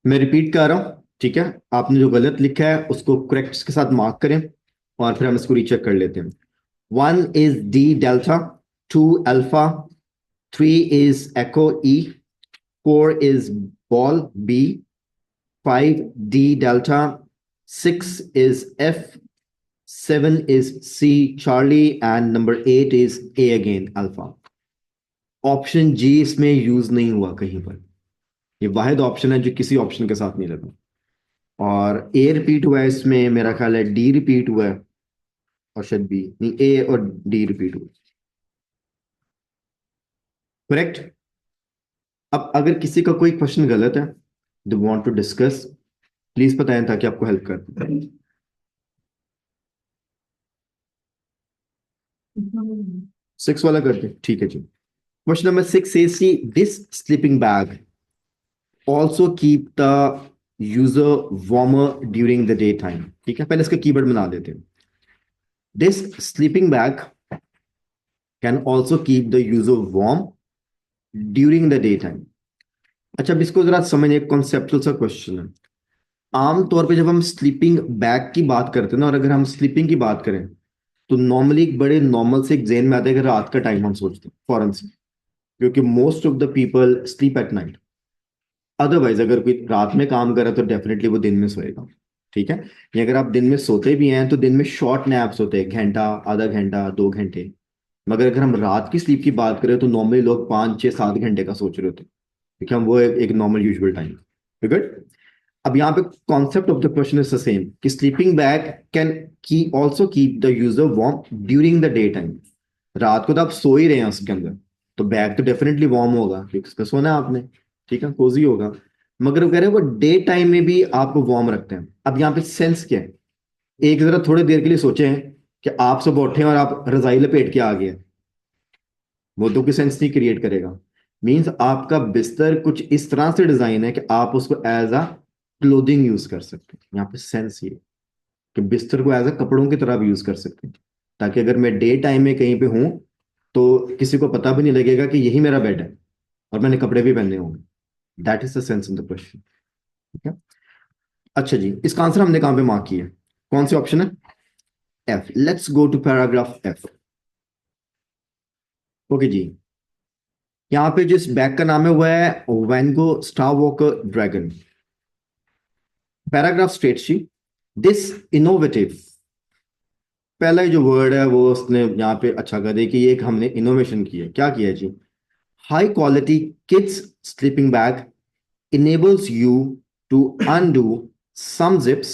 मैं repeat कर रहा हूं, ठीक है. आपने जो गलत लिखा है उसको करेक्ट के साथ मार्क करें और फिर हम इसको रीचेक कर लेते हैं. 1 is D delta, 2 alpha, 3 is echo E, 4 is ball B, 5 D delta, 6 is F, 7 is C Charlie, and number 8 is A again, alpha. Option जी इसमें यूज नहीं हुआ कहीं पर. ये वाहिद ऑप्शन है जो किसी ऑप्शन के साथ नहीं लगा. और ए रिपीट हुआ है इसमें, मेरा ख्याल है डी रिपीट हुआ है, और शायद बी नहीं, ए और डी रिपीट हुआ. करेक्ट. अब अगर किसी का कोई क्वेश्चन गलत है, they want to discuss, please बताएं ताकि आपको हेल्प कर पाए. 6 वाला करते हैं, ठीक है जी. Question number 6 says this sleeping bag also keep the user warmer during the daytime. ठीक है, पहले इसका कीवर्ड बना देते हैं. This sleeping bag can also keep the user warm during the daytime. अच्छा, अब इसको जरा समझिए, कॉन्सेप्चुअल सा क्वेश्चन है. आमतौर पे जब हम स्लीपिंग बैग की बात करते हैं ना, और अगर हम स्लीपिंग की बात करें तो नॉर्मली बड़े नॉर्मल से एक जेन में आता है कि रात का टाइम हम सोचते हैं फौरन से, क्योंकि most of the people sleep at night. Otherwise अगर कोई रात में काम करे तो डेफिनेटली वो दिन में सोएगा. ठीक है, या अगर आप दिन में सोते भी हैं तो दिन में शॉर्ट नैप्स होते हैं, घंटा, आधा घंटा, 2 घंटे. मगर अगर हम रात की स्लीप की बात करें तो नॉर्मली लोग 5, 6, 7 घंटे का सोच रहे होते हैं. ठीक है, हम वो एक नॉर्मल यूजुअल टाइम. गुड. अब यहाँ पे concept of the question is the same कि स्लीपिंग बैग कैन की also keep the user warm during the day time. रात को तो आप सो ही रहे हैं उसके अंदर, तो बैग तो डेफिनेटली वार्म होगा क्योंकि उसका सोना है आपने. ठीक है, कोजी होगा. मगर वो कह रहे हैं वो डे टाइम में भी आपको वार्म रखते हैं. अब यहाँ पे सेंस क्या है, एक जरा थोड़ी देर के लिए सोचे हैं कि आप सुबह उठे और आप रजाई लपेट के आ गए, वो तो कोई सेंस नहीं क्रिएट करेगा. मींस आपका बिस्तर कुछ इस तरह से डिजाइन है कि आप उसको एज अ क्लोथिंग यूज कर सकते हैं. यहाँ पे सेंस ये कि बिस्तर को एज अ कपड़ों की तरह भी यूज कर सकते हैं, ताकि अगर मैं डे टाइम में कहीं पे हूं तो किसी को पता भी नहीं लगेगा कि यही मेरा बेड है और मैंने कपड़े भी पहने होंगे. That is the sense in the question. ठीक है. अच्छा जी, इसका आंसर हमने कहां पे मार्क किया, कौन से ऑप्शन है? F. Let's go to paragraph F. Okay जी, यहाँ पे जिस बैग का नाम है वो है Vango Star Walker Dragon. Paragraph states जी, दिस इनोवेटिव, पहला जो वर्ड है वो उसने यहाँ पे अच्छा कर दिया कि ये एक हमने इनोवेशन की है. क्या किया है जी? High quality kids sleeping bag enables you to undo some zips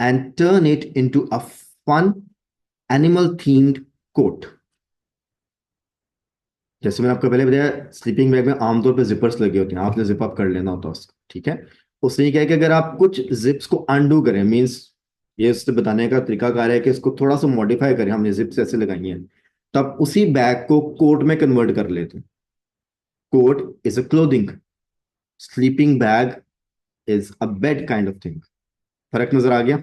and turn it into a fun animal themed coat. जैसे मैंने आपको पहले बताया, स्लीपिंग बैग में आमतौर पे जिपर्स लगे होते हैं, आपने जिप अप कर लेना होता है उसको. ठीक है, उससे ये क्या है कि अगर आप कुछ जिप्स को अनडू करें, मींस ये उससे बताने का तरीकाकार है कि इसको थोड़ा सा मॉडिफाई करें, हमने जिप्स ऐसे लगाई हैं, तब उसी बैग को कोट में कन्वर्ट कर लेते हैं. Coat is a clothing, sleeping bag is a bed kind of thing. फर्क नजर आ गया?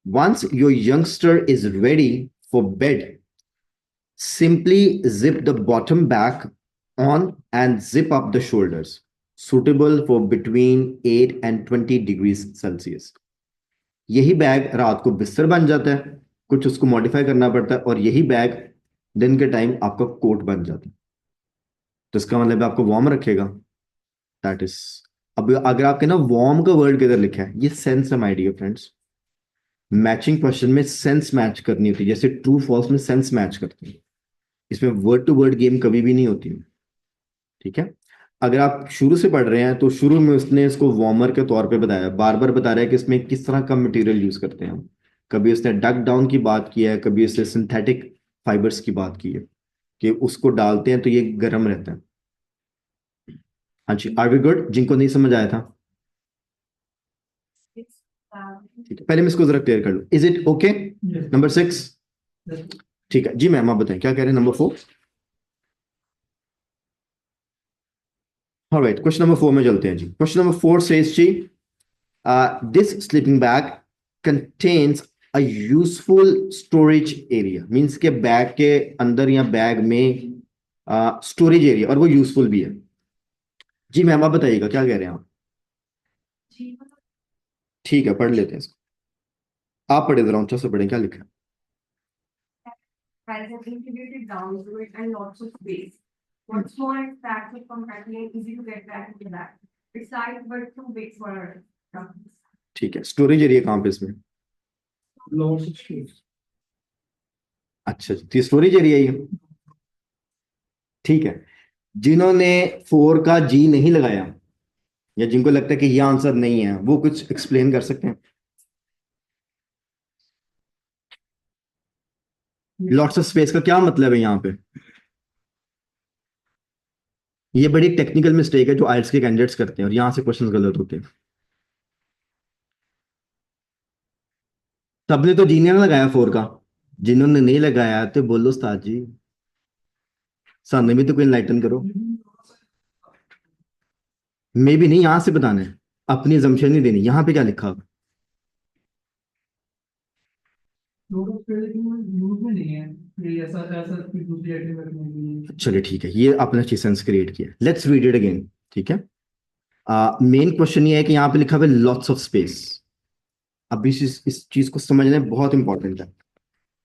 Once your youngster is ready for bed, simply zip the bottom back on and zip up the shoulders, suitable for between 8 and 20 degrees Celsius. यही bag रात को बिस्तर बन जाता है, कुछ उसको मॉडिफाई करना पड़ता है, और यही बैग दिन के टाइम आपका कोट बन जाता है. तो इसका मतलब आपको वार्म रखेगा. दैट इज, अब अगर आपके ना वार्म का वर्ड किधर लिखा है, ये सेंस है my dear friends. Matching question में सेंस मैच करनी होती है, जैसे ट्रू फॉल्स में सेंस मैच करते हैं. इसमें वर्ड टू वर्ड गेम कभी भी नहीं होती. ठीक है, अगर आप शुरू से पढ़ रहे हैं तो शुरू में उसने इसको वार्मर के तौर पे बताया, बार बार बता रहा है कि इसमें किस तरह का मटेरियल यूज करते हैं हम. कभी उसने डक डाउन की बात की है, कभी उसने सिंथेटिक फाइबर्स की बात की है कि उसको डालते हैं तो ये गर्म रहता है. हाँ जी, आर वी गुड? जिनको नहीं समझ आया था, ठीक है, पहले मैं इसको जरा क्लियर कर लूँ। Is it okay? Yes. Number 6, Yes. ठीक है जी मैम, आप बताएं क्या कह रहे हैं। नंबर 4, ऑलराइट, क्वेश्चन नंबर 4 में चलते हैं जी। क्वेश्चन नंबर 4 सेज जी, this sleeping bag contains a useful storage area, means के बैग के अंदर या बैग में स्टोरेज एरिया, और वो यूजफुल भी है। जी मैम, आप बताइएगा क्या कह रहे हैं आप। ठीक है, पढ़ लेते हैं इसको, आप पढ़े जरा ऊंचा से पढ़ें, क्या लिखा है। Has an integrated down to it and lots of space. What's more, it's packed with compactly and easy to get back into that. It's light but too big for our companies. ठीक है, storage area कहाँ पे इसमें? Lots of space. अच्छा जी, तो storage area ही है, ठीक है। जिन्होंने 4 का जी नहीं लगाया, या जिनको लगता है कि ये आंसर नहीं है, वो कुछ एक्सप्लेन कर सकते हैं। लॉट्स ऑफ स्पेस का क्या मतलब है यहाँ पे? ये बड़ी टेक्निकल मिस्टेक है जो आइल्स के कैंडिडेट्स करते हैं, और यहां से क्वेश्चंस गलत होते हैं। सबने तो जी नहीं लगाया 4 का, जिन्होंने नहीं लगाया तो बोलो उस्ताद जी, सामने भी तो कोई इनलाइटन करो। मे भी नहीं, यहां से बताना है, अपनी जम्शन नहीं देनी। यहां पे क्या लिखा होगा? Lot of space यूज में नहीं है, ये ऐसा ऐसा कोई दूसरी आइटम रखने के लिए। चलिए ठीक है, ये आपने अच्छी सेंस क्रिएट किया। लेट्स रीड इट अगेन, ठीक है। मेन क्वेश्चन ये है कि यहाँ पे लिखा हुआ है लॉट्स ऑफ स्पेस। अब इस चीज को समझना बहुत इंपॉर्टेंट है।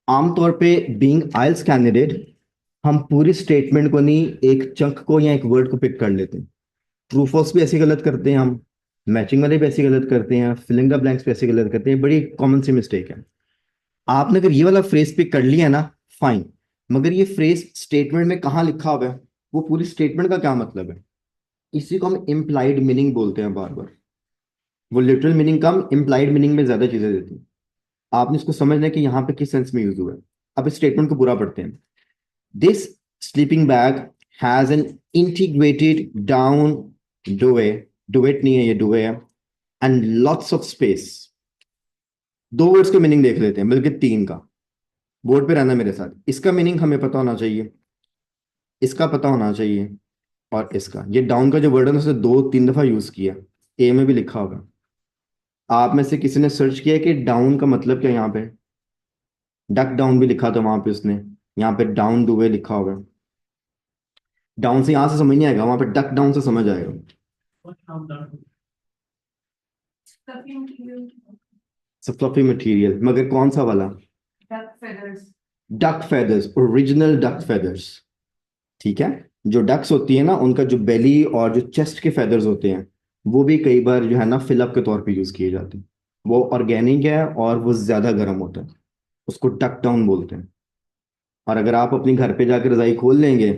आमतौर पे बीइंग आइल्स कैंडिडेट, हम पूरी स्टेटमेंट को नहीं, एक चंक को या एक वर्ड को पिक कर लेते हैं। ट्रू फॉल्स भी ऐसे गलत करते हैं हम, मैचिंग वाले भी ऐसे गलत करते हैं, फिलिंग द ब्लैंक्स भी ऐसे गलत करते हैं। बड़ी कॉमन सी मिस्टेक है। आपने अगर ये वाला फ्रेज पिक कर लिया ना, फाइन, मगर ये फ्रेज स्टेटमेंट में कहाँ लिखा हुआ है, वो पूरी स्टेटमेंट का क्या मतलब है, इसी को हम इम्प्लाइड मीनिंग बोलते हैं बार बार। वो लिटरल मीनिंग कम, इम्प्लाइड मीनिंग में ज्यादा चीजें देती हैं। आपने इसको समझना है कि यहाँ पे किस सेंस में यूज हुआ है। अब इस स्टेटमेंट को पूरा पढ़ते हैं। This sleeping bag has an integrated down duvet, duvet नहीं है ये, डुवे है, and lots of space. 2 words का मीनिंग देख लेते हैं, बल्कि 3 का। बोर्ड पे रहना मेरे साथ। इसका मीनिंग हमें पता होना चाहिए, इसका पता होना चाहिए, और इसका। ये डाउन का जो वर्ड है ना, उसे 2-3 दफा यूज किया, ए में भी लिखा होगा। आप में से किसी ने सर्च किया कि डाउन का मतलब क्या? यहाँ पे डक डाउन भी लिखा था वहां पे उसने, यहाँ पे डाउन डुवे लिखा होगा। डाउन से यहां से समझ नहीं आएगा, वहां पे डक डाउन से समझ आएगा। फ्लफी मटेरियल, मगर कौन सा वाला? Duck feathers. Duck feathers, original duck feathers, ठीक है। जो डक्स होती है ना, उनका जो बेली और जो चेस्ट के फेदर्स होते हैं, वो भी कई बार जो है ना फिलअप के तौर पे यूज किए जाते हैं। वो ऑर्गेनिक है और वो ज्यादा गर्म होता है, उसको डक डाउन बोलते हैं। और अगर आप अपने घर पे जाकर रजाई खोल लेंगे,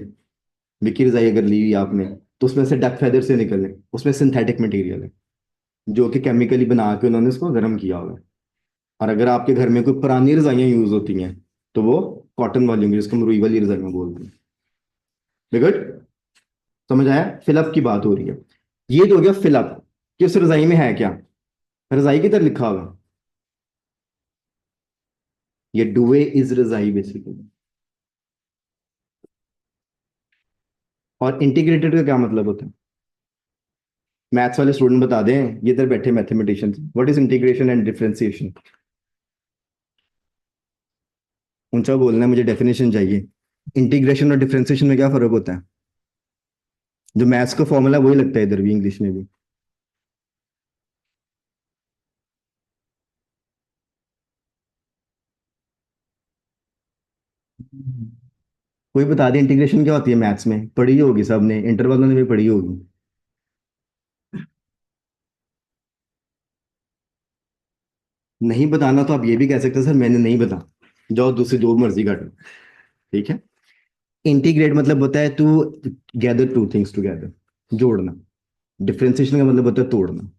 विकी रजाई अगर ली हुई आपने, तो उसमें से डक फेदर से निकले, उसमें सिंथेटिक मटेरियल है, जो कि केमिकली बना के उन्होंने उसको गर्म किया हुआ है। और अगर आपके घर में कोई पुरानी रजाइयाँ यूज होती हैं, तो वो कॉटन वाली होंगी, जिसको हम रुई वाली रजाइयाँ बोलते हैं। गुड, समझ आया? फिलअप की बात हो रही है। ये जो हो गया फिलअप, कि उस रजाई में है क्या, रजाई की तरह लिखा हुआ। ये डुवे इज रजाई बेसिकली। और इंटीग्रेटेड का क्या मतलब होता है? मैथ्स वाले स्टूडेंट बता दें, ये इधर बैठे mathematicians, what is integration and differentiation? ऊंचा बोलना है, मुझे डेफिनेशन चाहिए। इंटीग्रेशन और डिफरेंशिएशन में क्या फर्क होता है? जो मैथ्स का फॉर्मूला वही लगता है इधर भी, इंग्लिश में भी। कोई बता दे इंटीग्रेशन क्या होती है? मैथ्स में पढ़ी होगी सबने, इंटर वालों ने भी पढ़ी होगी। नहीं बताना तो आप ये भी कह सकते हैं सर मैंने नहीं बता, जाओ दूसरी जो मर्जी काटो, ठीक है। इंटीग्रेट मतलब होता है to gather two things together, जोड़ना। डिफरेंशिएशन का मतलब होता है तोड़ना।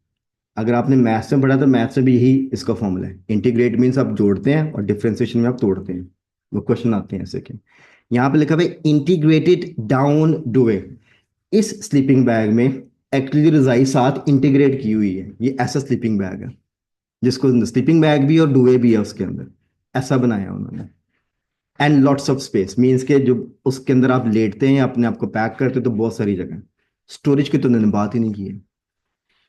अगर आपने मैथ्स में पढ़ा तो मैथ्स में भी यही इसका फॉर्मूला है। इंटीग्रेट मीन्स आप जोड़ते हैं, और डिफरेंशिएशन में आप तोड़ते हैं। वो क्वेश्चन आते हैं ऐसे के। यहाँ पे लिखा हुआ है इंटीग्रेटेड डाउन डुवे। इस स्लीपिंग बैग में एक्चुअली रजाई साथ इंटीग्रेट की हुई है, ये ऐसा स्लीपिंग बैग है जिसको स्लीपिंग बैग भी और डुवे भी है उसके अंदर, ऐसा बनाया उन्होंने। And lots of space means के जो उसके अंदर आप लेटते हैं अपने आप को पैक करते हैं तो बहुत सारी जगह। स्टोरेज की तो उन्होंने बात ही नहीं की है।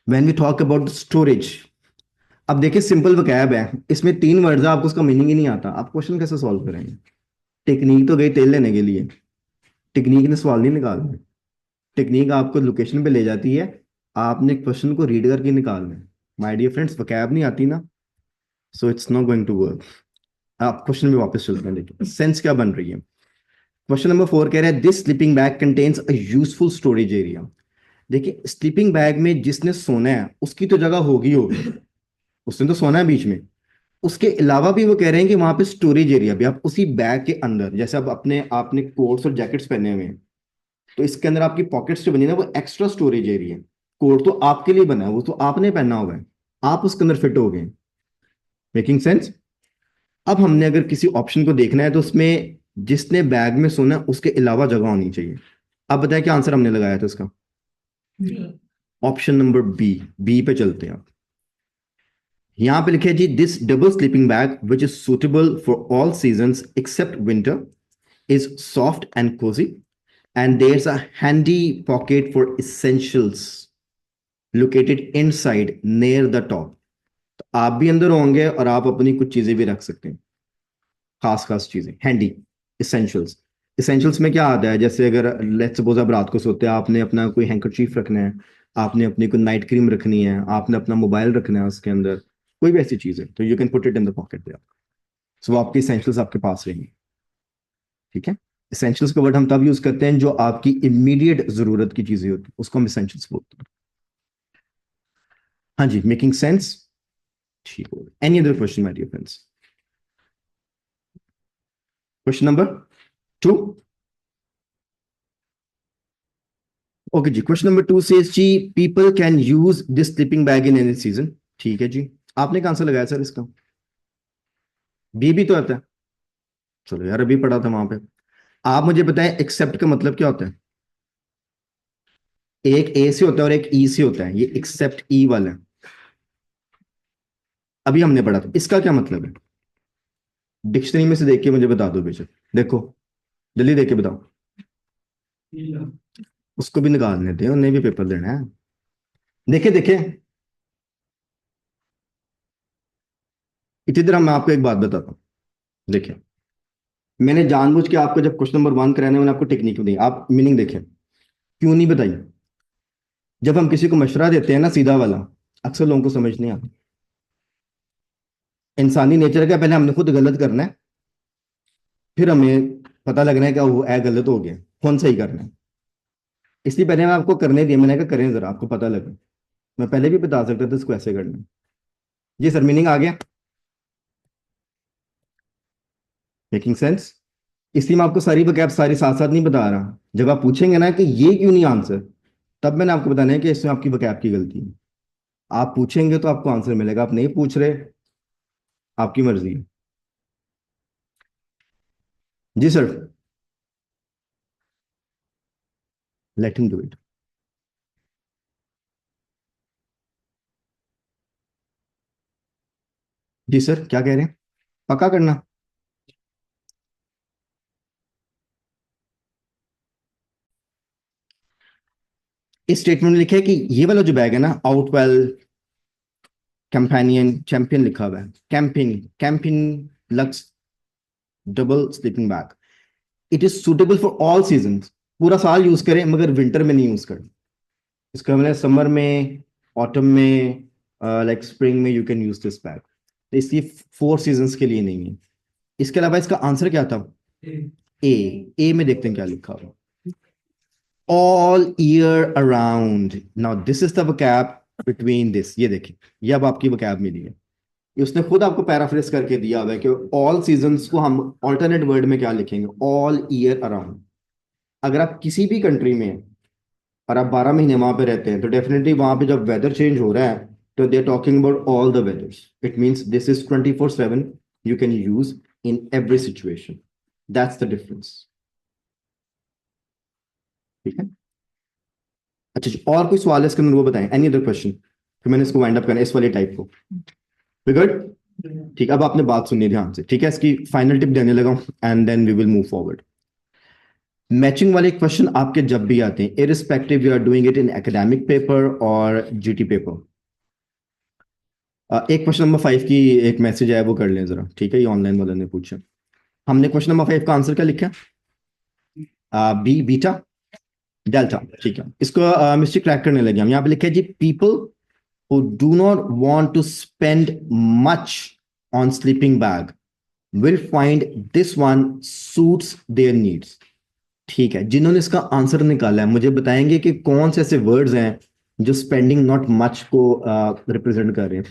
When we talk about storage, अब देखिए सिंपल वकैब है, इसमें 3 वर्ड्स है, आपको उसका मीनिंग ही नहीं आता, आप क्वेश्चन कैसे सॉल्व करेंगे? टेक्निक तो गई तेल लेने के लिए, टेक्निक ने सवाल नहीं निकालना। टेक्निक आपको लोकेशन पे ले जाती है, आपने क्वेश्चन को रीड करके निकालना है। माय डियर फ्रेंड्स, वकैब नहीं आती ना, so it's not going to work. आप क्वेश्चन में वापस चलते हैं, देखिए सेंस क्या बन रही है। क्वेश्चन नंबर 4 कह रहा है this sleeping bag contains a useful storage area. देखिए स्लीपिंग बैग में जिसने सोना है उसकी तो जगह होगी, उसने तो सोना है बीच में, उसके अलावा भी वो कह रहे हैं कि वहां पे स्टोरेज एरिया भी, आप उसी बैग के अंदर जैसे अब अपने आपने कोट्स और जैकेट्स पहने हुए हैं तो इसके अंदर आपकी पॉकेट्स जो बनी है ना वो एक्स्ट्रा स्टोरेज एरिया है। कोट तो आपके लिए बना है, वो तो आपने पहना हुआ है, आप उसके अंदर फिट हो गए। Making sense? अब हमने अगर किसी ऑप्शन को देखना है तो उसमें जिसने बैग में सोना है उसके अलावा जगह होनी चाहिए। अब बताएं क्या आंसर हमने लगाया था इसका? Option number B. बी पे चलते हैं आप। यहां पे लिखे जी this double sleeping bag which is suitable for all season except winter is soft and cozy, and there's a handy pocket for essentials located inside near the top. तो आप भी अंदर होंगे और आप अपनी कुछ चीजें भी रख सकते हैं, खास खास चीजें हैंडी। इसेंशियल्स, इसेंशियल्स में क्या आता है, जैसे अगर लेट्स सपोज आप रात को सोते हैं, आपने अपना कोई हैंकरचीफ रखना है, आपने अपनी कोई नाइट क्रीम रखनी है, आपने अपना मोबाइल रखना है उसके अंदर, कोई भी ऐसी चीज है तो you can put it in the pocket पे। सो वो आपकी इसेंशियल्स आपके पास रहेंगी। ठीक है, इसेंशियल्स का वर्ड हम तब यूज करते हैं जो आपकी इमीडिएट जरूरत की चीजें होती हैं, उसको हम इसेंशियल्स बोलते हैं। हाँ जी, मेकिंग सेंस? ठीक हो, any other question my dear friends? Question number 2। Okay जी, question number 2 says G people can use this sleeping bag in any season. ठीक है जी, आपने कौन सा लगाया सर इसका? बी भी तो आता है। चलो यार, अभी पढ़ा था वहां पे। आप मुझे बताएं एक्सेप्ट का मतलब क्या होता है? एक ए से होता है और एक ई से होता है, ये एक्सेप्ट ई वाला है, अभी हमने पढ़ा था। इसका क्या मतलब है? डिक्शनरी में से देख के मुझे बता दो बेशक, देखो जल्दी देख के बताओ। उसको भी निकालने दे, उन्हें भी पेपर देना है। देखे देखे, इतनी देर मैं आपको एक बात बताता हूँ। देखिए मैंने जानबूझ के आपको जब क्वेश्चन नंबर 1 कराने मैंने आपको टेक्निक दी, आप मीनिंग देखें, क्यों नहीं बताई? जब हम किसी को मशवरा देते हैं ना सीधा वाला, अक्सर लोगों को समझ नहीं आता। इंसानी नेचर का पहले हमने खुद गलत करना है, फिर हमें पता लगना है कि वो ए गलत हो गया, कौन सही करना है। इसलिए पहले मैं आपको करने दिया, मैंने कहा करें जरा आपको पता लगे। मैं पहले भी बता सकता था इसको ऐसे करना है। जी सर, मीनिंग आ गया? Making sense? इसलिए मैं आपको सारी वकैब सारी साथ साथ नहीं बता रहा, जब आप पूछेंगे ना कि ये क्यों नहीं आंसर, तब मैंने आपको बताना है कि इसमें आपकी वकैब की गलती है। आप पूछेंगे तो आपको आंसर मिलेगा, आप नहीं पूछ रहे, आपकी मर्जी है। जी sir, let him do it. जी सर, क्या कह रहे हैं? पक्का करना? इस स्टेटमेंट में लिखा है कि ये वाला जो बैग है ना, आउटवेल कंपेनियन चैंपियन लिखा हुआ है, camping camping lux double sleeping bag, it is suitable for all season. पूरा साल यूज करें मगर विंटर में नहीं यूज करें। इसका मतलब समर में, ऑटम में, लाइक स्प्रिंग में you can use this bag. इसलिए 4 सीजन्स के लिए नहीं है। इसके अलावा इसका आंसर क्या था? ए। ए में देखते हैं क्या लिखा हुआ। All year around. Now this is the vocab between this, ये देखिए, ये अब आपकी vocab मिली है। ये उसने खुद आपको पैराफ्रेज करके दिया हुआ है कि ऑल सीजन्स को हम ऑल्टरनेट वर्ड में क्या लिखेंगे, ऑल ईयर अराउंड। अगर आप किसी भी कंट्री में हैं और आप 12 महीने वहां पे रहते हैं तो डेफिनेटली वहां पे जब वेदर चेंज हो रहा है तो they are talking about all the weathers. It means this is 24/7, you can use in every situation. That's the difference. ठीक है? अच्छा जी, और कोई सवाल है इसके अंदर वो बताएं, एनी अदर क्वेश्चन, फिर मैंने इसको वाइंड अप करना है, इस वाले टाइप को। गुड। ठीक, अब आपने बात सुननी है ध्यान से, ठीक है, इसकी फाइनल टिप देने लगा and then we will move forward. Matching वाले क्वेश्चन आपके जब भी आते हैं, irrespective you are doing it in academic paper और जीटी पेपर। एक क्वेश्चन नंबर 5 की एक मैसेज आया, वो कर लें जरा, ठीक है, ये ऑनलाइन वाले ने पूछा। हमने क्वेश्चन नंबर 5 का आंसर क्या लिखा? बी, बीटा डेल्टा, ठीक है। इसको मिस्टेक क्रैक करने लगे हम, यहाँ पे लिखा है जी, people who do not want to spend much on sleeping bag will find this one suits their needs। ठीक है, जिन्होंने इसका आंसर निकाला है मुझे बताएंगे कि कौन से ऐसे वर्ड्स हैं जो स्पेंडिंग नॉट मच को रिप्रेजेंट कर रहे हैं।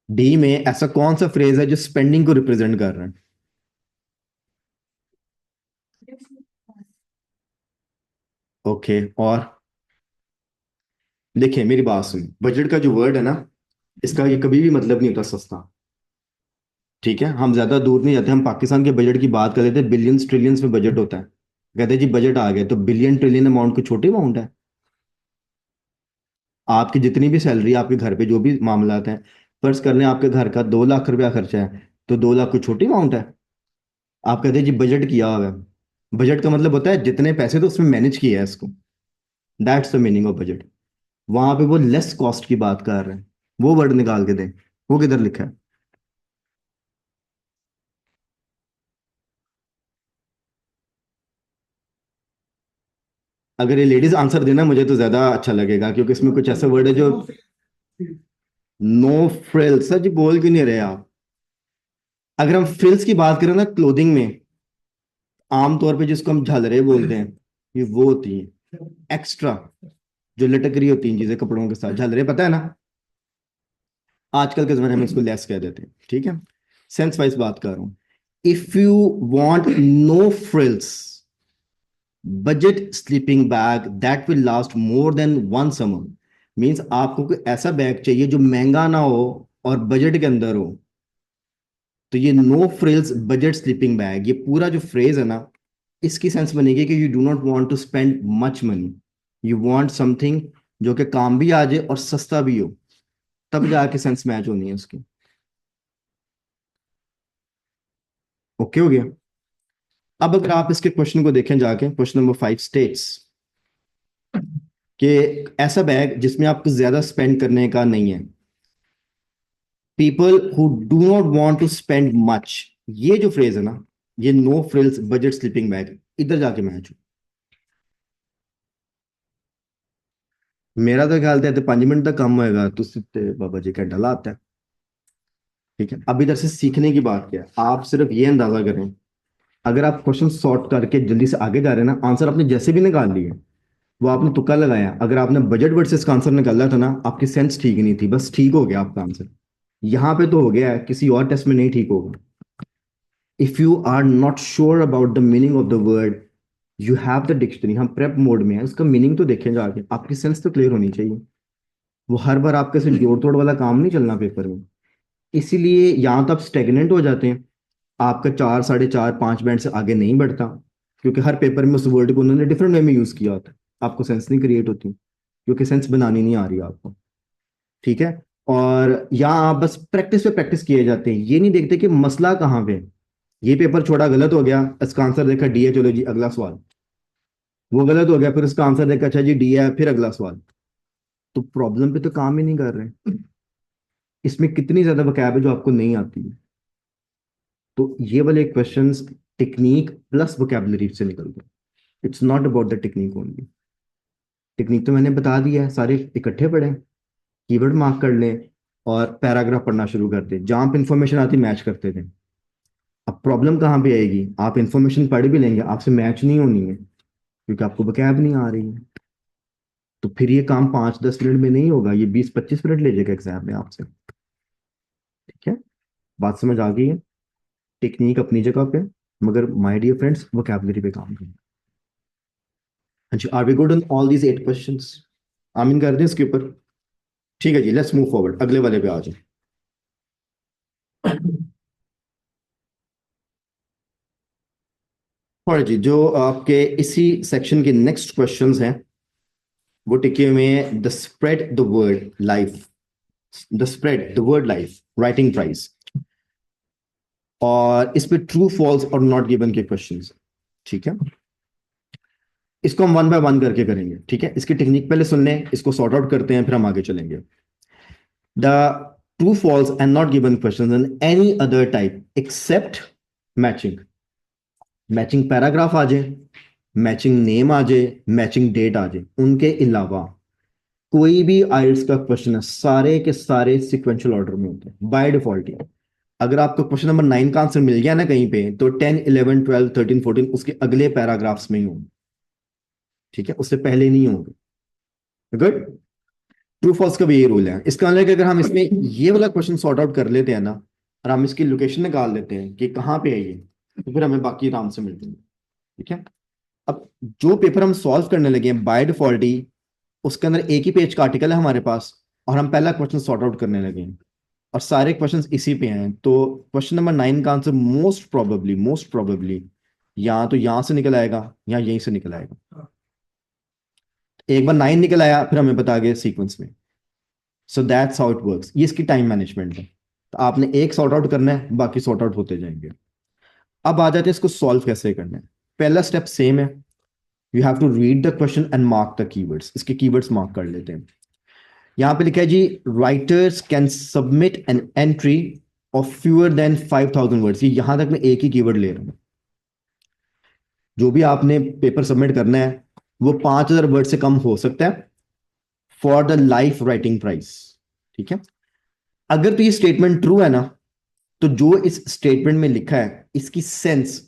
डी में ऐसा कौन सा फ्रेज है जो स्पेंडिंग को रिप्रेजेंट कर रहा है? ओके, और देखिए मेरी बात सुन, बजट का जो वर्ड है ना, इसका ये कभी भी मतलब नहीं होता सस्ता। ठीक है, हम ज्यादा दूर नहीं जाते, हम पाकिस्तान के बजट की बात कर लेते हैं, बिलियंस ट्रिलियंस में बजट होता है। कहते हैं जी बजट आ गया, तो बिलियन ट्रिलियन अमाउंट कोई छोटी अमाउंट है? आपकी जितनी भी सैलरी, आपके घर पे जो भी मामलात हैं, फर्ज कर लें आपके घर का 2 लाख रुपया खर्चा है, तो 2 लाख कोई छोटी अमाउंट है? आप कहते हैं जी बजट किया हुआ है। बजट का मतलब होता है जितने पैसे तो उसमें मैनेज किया है इसको, that's the meaning of budget. वहां पे वो लेस कॉस्ट की बात कर रहे हैं, वो वर्ड निकाल के दें, वो किधर लिखा है? अगर ये लेडीज आंसर देना मुझे तो ज्यादा अच्छा लगेगा, क्योंकि इसमें कुछ ऐसा वर्ड है जो नो फ्रिल्स। सर जी बोल क्यों नहीं रहे आप? अगर हम फ्रिल्स की बात करें ना क्लोथिंग में, आमतौर पे जिसको हम झालरें बोलते हैं, ये वो होती है एक्स्ट्रा, जो लटक रही होती हैं चीजें कपड़ों के साथ, झालरें पता है ना? आजकल के जमाने में इसको लेस कह देते हैं, ठीक है, सेंस वाइज बात कर रहा हूँ। If you want no frills budget sleeping bag that will last more than 1 summer, means आपको कोई ऐसा बैग चाहिए जो महंगा ना हो और बजट के अंदर हो, तो ये no frills budget sleeping bag, ये पूरा जो फ्रेज है ना, इसकी सेंस बनेगी कि you do not want to spend much money, you want something जो कि काम भी आ जाए और सस्ता भी हो, तब जाके सेंस मैच होनी है उसकी। ओके हो गया? अब अगर आप इसके क्वेश्चन को देखें जाके, क्वेश्चन नंबर 5 स्टेट्स कि ऐसा बैग जिसमें आपको ज्यादा स्पेंड करने का नहीं है, people who do not want to spend much, ये जो फ्रेज है ना, ये no frills budget sleeping bag, इधर जाके मैच हो। मेरा तो ख्याल है 5 मिनट तक कम होएगा, तो बाबा जी घंटा लाता है। ठीक है, अब इधर से सीखने की बात क्या है, आप सिर्फ ये अंदाजा करें, अगर आप क्वेश्चन सॉर्ट करके जल्दी से आगे जा रहे हैं ना, आंसर आपने जैसे भी निकाल लिए, वो आपने तुक्का लगाया, अगर आपने बजट वर्सेस का आंसर निकाला था ना, आपकी सेंस ठीक नहीं थी, बस ठीक हो गया आपका आंसर, यहाँ पे तो हो गया है, किसी और टेस्ट में नहीं ठीक होगा। If you are not sure about the meaning of the word, you have the dictionary, हम प्रेप मोड में है, उसका मीनिंग तो देखें जाके, आपकी सेंस तो क्लियर होनी चाहिए। वो हर बार आपके से जोड़ तोड़ वाला काम नहीं चलना पेपर में। इसीलिए यहाँ तो आप स्टेगनेंट हो जाते हैं, आपका 4, 4.5, 5 बैंड से आगे नहीं बढ़ता, क्योंकि हर पेपर में उस वर्ड को उन्होंने डिफरेंट वे में यूज किया होता है, आपको सेंस नहीं क्रिएट होती, क्योंकि सेंस बनानी नहीं आ रही आपको। ठीक है, और यहाँ आप बस प्रैक्टिस पे प्रैक्टिस किए जाते हैं, ये नहीं देखते कि मसला कहाँ पे है। ये पेपर छोड़ा, गलत हो गया, इसका आंसर देखा डी है, चलो जी अगला सवाल, वो गलत हो गया, फिर इसका आंसर देखा अच्छा जी डी है, फिर अगला सवाल, तो प्रॉब्लम पे तो काम ही नहीं कर रहे। इसमें कितनी ज्यादा वकैब है जो आपको नहीं आती है। तो ये वाले क्वेश्चंस टेक्निक प्लस वोकेबलरी से निकलते हैं, it's not about the technique only. Technique तो मैंने बता दिया है, सारे इकट्ठे पढ़ें, कीवर्ड मार्क कर लें और पैराग्राफ पढ़ना शुरू कर दें, जहां पे इंफॉर्मेशन आती मैच करते थे। अब प्रॉब्लम कहाँ पे आएगी, आप इंफॉर्मेशन पढ़ भी लेंगे, आपसे मैच नहीं होनी है, क्योंकि आपको वोकैब नहीं आ रही है, तो फिर ये काम 5-10 मिनट में नहीं होगा, ये 20-25 मिनट ले जाएगा एग्जाम में आपसे। ठीक है, बात समझ आ गई है? टेक्निक अपनी जगह पे, मगर माय डियर फ्रेंड्स वोकैबलरी पे काम करें। अच्छा, are we good on all these 8 questions? आमीन कर दें इसके ऊपर? ठीक है जी, लेट्स मूव फॉरवर्ड, अगले वाले पे आ जाए। और जी जो आपके इसी सेक्शन के नेक्स्ट क्वेश्चंस हैं वो टिके हुए हैं, the spread the word life, the spread the word life writing price, और इस पे ट्रू फॉल्स और नॉट गिवन के क्वेश्चंस। ठीक है, इसको हम वन बाय वन करके करेंगे। ठीक है, इसकी टेक्निक पहले सुन लें, इसको सॉर्ट आउट करते हैं, फिर हम आगे चलेंगे। The true false and not given questions in any other type except matching, matching paragraph आ जाए, मैचिंग नेम आ जाए, मैचिंग डेट आ जाए, उनके अलावा कोई भी आइल्स का क्वेश्चन है सारे के सारे सिक्वेंशियल ऑर्डर में होते हैं बाय डिफॉल्ट ही। अगर आपको क्वेश्चन नंबर 9 का आंसर मिल गया ना कहीं पे, तो 10 11 12 13 14 उसके अगले पैराग्राफ्स में ही होंगे। ठीक है, उससे पहले नहीं होंगे। गुड। ट्रू फॉल्स का भी ये रूल है। इसका मतलब कि अगर हम इसमें ये वाला क्वेश्चन सॉर्ट आउट कर लेते हैं ना, और हम इसकी लोकेशन निकाल लेते हैं कि कहाँ पे है ये, तो फिर हमें बाकी आराम से मिल जाएंगे। ठीक है, अब जो पेपर हम सॉल्व करने लगे हैं बाय डिफॉल्ट ही उसके अंदर एक ही पेज का आर्टिकल है हमारे पास, और हम पहला क्वेश्चन सॉर्ट आउट करने लगे हैं और सारे क्वेश्चंस इसी पे हैं। तो क्वेश्चन नंबर 9 का आंसर मोस्ट प्रोबेबली या तो यहां से निकल आएगा या यहीं से निकल आएगा। एक बार 9 निकल आया फिर हमें बता गए सीक्वेंस में। So that's how it works. ये इसकी टाइम मैनेजमेंट है। तो आपने एक सॉर्ट आउट करना है, बाकी सॉर्ट आउट होते जाएंगे। अब आ जाते हैं इसको सॉल्व कैसे करना है। पहला स्टेप सेम है, you have to read the question and mark the keywords. इसके कीवर्ड्स मार्क कर लेते हैं। यहां पे लिखा है जी, writers can submit an entry of fewer than 5000 words. ये यहां तक मैं एक ही कीवर्ड ले रहा हूं। जो भी आपने पेपर सबमिट करना है वो 5000 वर्ड से कम हो सकता है for the life writing price. ठीक है, अगर तो ये स्टेटमेंट ट्रू है ना, तो जो इस स्टेटमेंट में लिखा है इसकी सेंस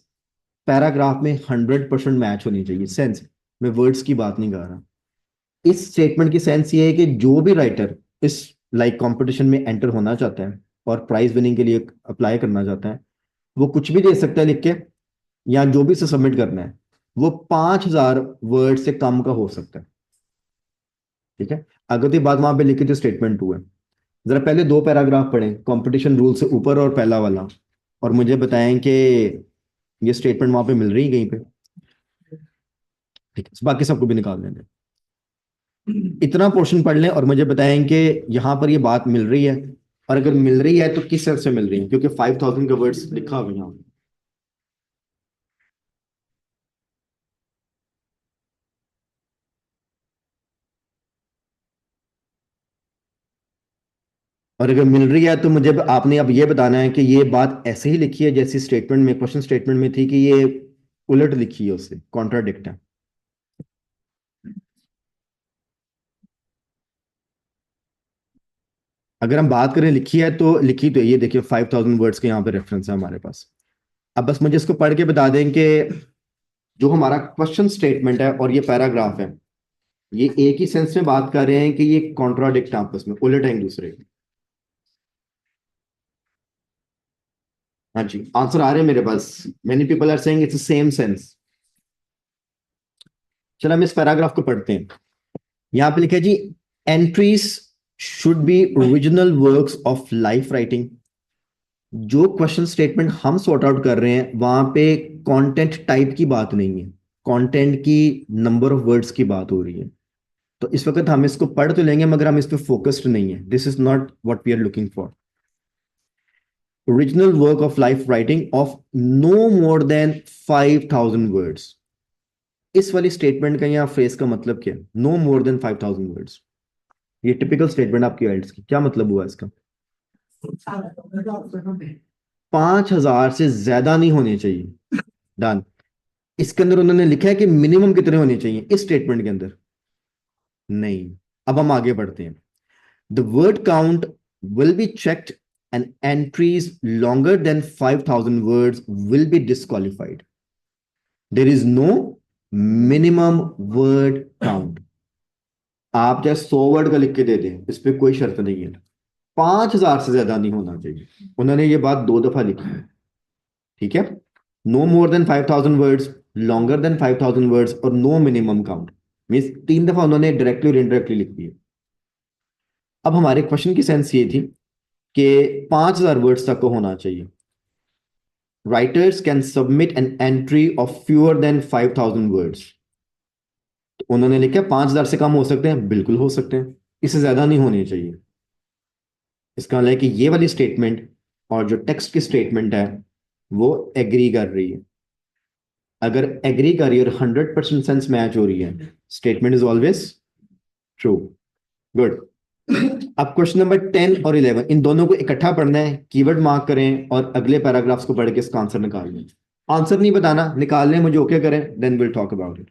पैराग्राफ में 100% मैच होनी चाहिए। सेंस, मैं वर्ड्स की बात नहीं कर रहा। इस स्टेटमेंट की सेंस ये है कि जो भी राइटर इस लाइक कंपटीशन में एंटर होना चाहता है और प्राइज विनिंग के लिए अप्लाई करना चाहता है, वो कुछ भी दे सकता है लिख के, या जो भी इसे सबमिट करना है वो 5000 वर्ड से कम का हो सकता है। ठीक है, अगर तो बात वहां पे लिखी थी स्टेटमेंट टू है। जरा पहले दो पैराग्राफ पढ़ें कंपटीशन रूल से ऊपर और पहला वाला, और मुझे बताएं कि ये स्टेटमेंट वहां पे मिल रही है कहीं पे। ठीक है, बाकी सबको भी निकाल देंगे। इतना पोर्शन पढ़ लें और मुझे बताएं कि यहां पर ये बात मिल रही है, और अगर मिल रही है तो किस सेंस से मिल रही है, क्योंकि 5000 का वर्ड्स लिखा हुआ है यहाँ। और अगर मिल रही है तो मुझे आपने अब ये बताना है कि ये बात ऐसे ही लिखी है जैसी स्टेटमेंट में, क्वेश्चन स्टेटमेंट में थी, कि ये उलट लिखी है, उससे कॉन्ट्राडिक्ट है। अगर हम बात करें लिखी है तो लिखी तो ये देखिए 5000 वर्ड्स के यहाँ पे रेफरेंस है हमारे पास। अब बस मुझे इसको पढ़ के बता दें कि जो हमारा क्वेश्चन स्टेटमेंट है और ये पैराग्राफ है, ये एक ही सेंस में बात कर रहे हैं कि ये कॉन्ट्राडिक्ट है, आपस में उलट है एक दूसरे के। हाँ जी, आंसर आ रहे हैं मेरे पास। Many people are saying it's same sense. चलो हम इस पैराग्राफ को पढ़ते हैं। यहाँ पे लिखा है जी, entries should be original works of life writing. जो क्वेश्चन स्टेटमेंट हम सॉर्ट आउट कर रहे हैं वहां पे कंटेंट टाइप की बात नहीं है, कंटेंट की नंबर ऑफ वर्ड्स की बात हो रही है। तो इस वक्त हम इसको पढ़ तो लेंगे मगर हम इस पे फोकस्ड नहीं है। This is not what we are looking for. Original work of life writing of no more than 5000 words. इस वाली स्टेटमेंट का या फ्रेज का मतलब क्या है? No more than 5000 words. ये टिपिकल स्टेटमेंट आपकी आइल्स की, क्या मतलब हुआ इसका? 5000 से ज्यादा नहीं होने चाहिए। डन। इसके अंदर उन्होंने लिखा है कि मिनिमम कितने होने चाहिए इस स्टेटमेंट के अंदर? नहीं। अब हम आगे बढ़ते हैं। The word count will be checked and entries longer than 5000 words will be disqualified. There is no minimum word count. आप चाहे 100 वर्ड का लिख के दे दें, इस पे कोई शर्त नहीं है। 5000 से ज्यादा नहीं होना चाहिए। उन्होंने ये बात दो दफा लिखी है। ठीक है, no more than 5000 words, longer than 5000 words, और नो मिनिमम काउंट। मीन्स 3 दफा उन्होंने डायरेक्टली और इनडायरेक्टली लिख दी है। अब हमारे क्वेश्चन की सेंस ये थी कि 5000 वर्ड्स तक को होना चाहिए। Writers can submit an entry of fewer then 5,000 words. तो उन्होंने लिखा 5,000 से कम हो सकते हैं, बिल्कुल हो सकते हैं, इससे ज्यादा नहीं होनी चाहिए। इसका मतलब है कि ये वाली स्टेटमेंट और जो टेक्स्ट की स्टेटमेंट है वो एग्री कर रही है। अगर एग्री कर रही है और 100% सेंस मैच हो रही है, statement is always true. Good. अब क्वेश्चन नंबर 10 और 11 इन दोनों को इकट्ठा पढ़ना है, कीवर्ड मार्क करें और अगले पैराग्राफ्स को पढ़ के इसका आंसर निकाल लें। आंसर नहीं बताना, निकाल लें, मुझे ओके करें, then will talk about it.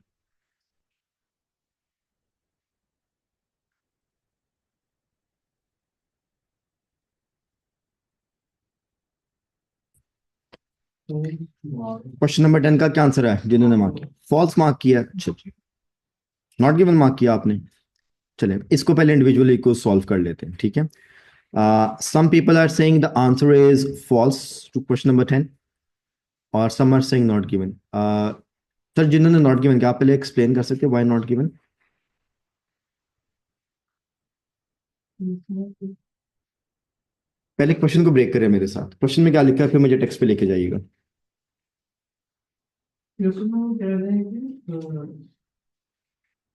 Question number 10 का क्या आंसर है जिन्होंने मार्क किया? फॉल्स मार्क किया, अच्छा, नॉट गिवन मार्क किया आपने। चलें इसको पहले इंडिविजुअली को सॉल्व कर लेते हैं, ठीक है। Some people are saying the answer is false to question number 10 और some are saying not given. Sir जिन्होंने नॉट गिवन, क्या आप पहले एक्सप्लेन कर सकते हैं व्हाई नॉट गिवन? पहले क्वेश्चन को ब्रेक करें मेरे साथ, क्वेश्चन में क्या लिखा है फिर मुझे टेक्स्ट पे लेके जाइएगा। ये उसमें कह रहे हैं कि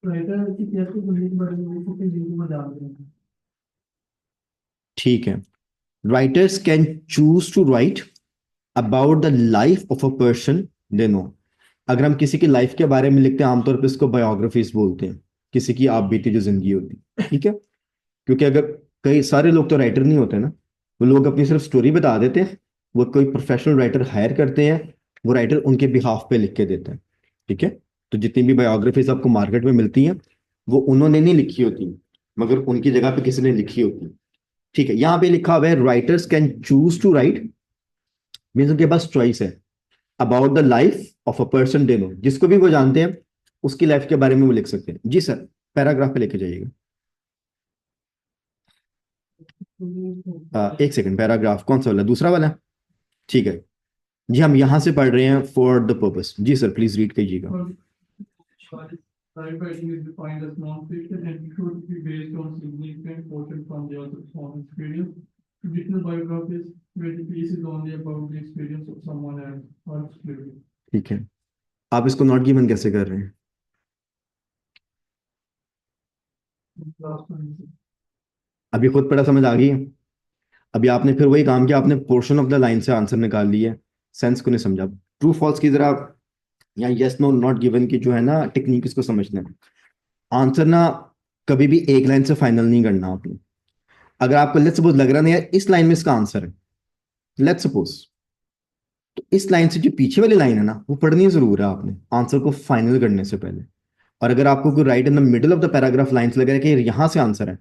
राइटर की कैसे बंदे के बारे में किसी लिंक में डाल रहे हैं। ठीक है, writers can choose to write about the life of a person they know. अगर हम किसी की लाइफ के बारे में लिखते हैं आमतौर पर इसको बायोग्राफीज बोलते हैं, किसी की आप बीती जो जिंदगी होती है, ठीक है। क्योंकि अगर कई सारे लोग तो राइटर नहीं होते ना, वो लोग अपनी सिर्फ स्टोरी बता देते हैं, वो कोई प्रोफेशनल राइटर हायर करते हैं, वो राइटर उनके बिहाफ पे लिख के देते हैं, ठीक है। तो जितनी भी बायोग्राफीज आपको मार्केट में मिलती हैं वो उन्होंने नहीं लिखी होती, मगर उनकी जगह पे किसी ने लिखी होती है, ठीक है। यहाँ पे लिखा हुआ है writers can choose to write, means उनके पास चॉइस है, about the life of a person they know, जिसको भी वो जानते हैं उसकी लाइफ के बारे में वो लिख सकते हैं। जी सर, पैराग्राफ पे लेके जाइएगा। एक सेकंड, पैराग्राफ कौन सा वाला, दूसरा वाला? ठीक है जी, हम यहां से पढ़ रहे हैं फॉर द पर्पस। जी सर प्लीज रीड कीजिएगा। Science writing is defined as non-fiction and should be based on significant portion from the author's own experience. Traditional biographies, where the piece is only about the experience of someone else or experience. ठीक है, आप इसको not given कैसे कर रहे हैं? Last one. अभी खुद पढ़ा समझ आ गई है? अभी आपने फिर वही काम किया, आपने पोर्शन ऑफ द लाइन से आंसर निकाल लिया, सेंस को नहीं समझा। ट्रू फॉल्स की जरा या यस नो नॉट गिवन की जो है ना टेक्निक, इसको समझना है। आंसर ना कभी भी एक लाइन से फाइनल नहीं करना आपने। अगर आपको लेट्स सपोज लग रहा नहीं यार इस लाइन में इसका आंसर है, लेट्स सपोज, तो इस लाइन से जो पीछे वाली लाइन है ना वो पढ़नी जरूर है आपने आंसर को फाइनल करने से पहले। और अगर आपको कोई right in the middle of the paragraph lines लग रहा है कि यहां से आंसर है,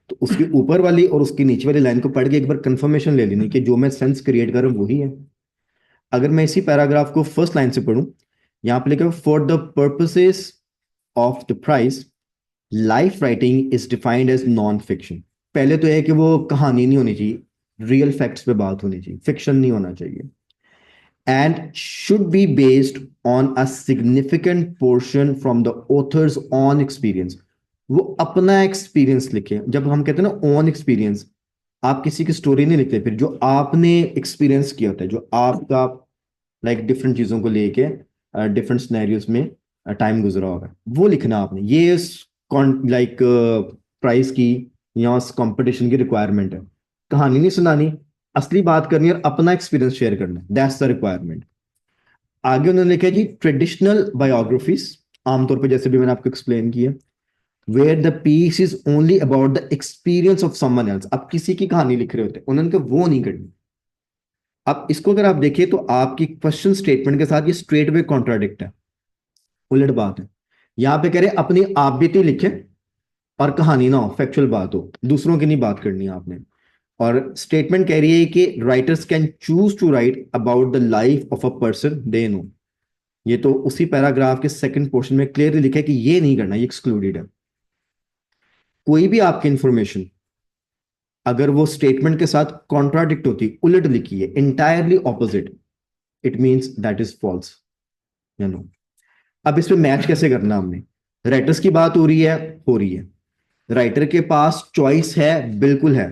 तो उसके ऊपर वाली और उसकी नीचे वाली लाइन को पढ़ के एक बार कंफर्मेशन ले लेनी कि जो मैं सेंस क्रिएट कर रहा हूं वही है। अगर मैं इसी पैराग्राफ को फर्स्ट लाइन से पढ़ूं, यहां पे लिखा है for the purposes of the prize life writing is defined as non fiction. पहले तो यह है कि वो कहानी नहीं होनी चाहिए, रियल फैक्ट्स पे बात होनी चाहिए, फिक्शन नहीं होना चाहिए। And should be based on a significant portion from the author's on experience. वो अपना एक्सपीरियंस लिखे। जब हम कहते हैं ना ऑन एक्सपीरियंस, आप किसी की स्टोरी नहीं लिखते, फिर जो आपने एक्सपीरियंस किया होता है, जो आपका लाइक डिफरेंट चीजों को लेके डिफरेंट सिनेरियोज में टाइम गुजरा होगा, वो लिखना आपने। ये लाइक प्राइस की या उस कंपटीशन की रिक्वायरमेंट है। कहानी नहीं सुनानी, असली बात करनी और अपना एक्सपीरियंस शेयर करना, दैट्स द रिक्वायरमेंट। आगे उन्होंने लिखा है जी ट्रेडिशनल बायोग्राफीज, आमतौर पर जैसे भी मैंने आपको एक्सप्लेन किया, where the piece is only about the experience of someone else. आप किसी की कहानी लिख रहे होते हैं, उन्होंने कहा वो नहीं करनी। अब इसको अगर आप देखिए तो आपकी क्वेश्चन स्टेटमेंट के साथ ये स्ट्रेट वे कॉन्ट्राडिक्ट है, उलट बात है। यहां पे कह रहे अपनी आप बीती लिखे और कहानी ना हो, फैक्चुअल बात हो, दूसरों की नहीं बात करनी है आपने। और स्टेटमेंट कह रही है कि writers can choose to write about the life of a person they know. ये तो उसी पैराग्राफ के सेकंड पोर्शन में क्लियरली लिखा है कि ये नहीं करना, ये एक्सक्लूडेड है। कोई भी आपकी इंफॉर्मेशन अगर वो स्टेटमेंट के साथ कॉन्ट्राडिक्ट होती, उलट लिखी है, entirely opposite, it means that is false या नो। अब इस पे मैच कैसे करना हमने? राइटर्स की बात हो रही है, हो रही है, राइटर के पास चॉइस है, बिल्कुल है।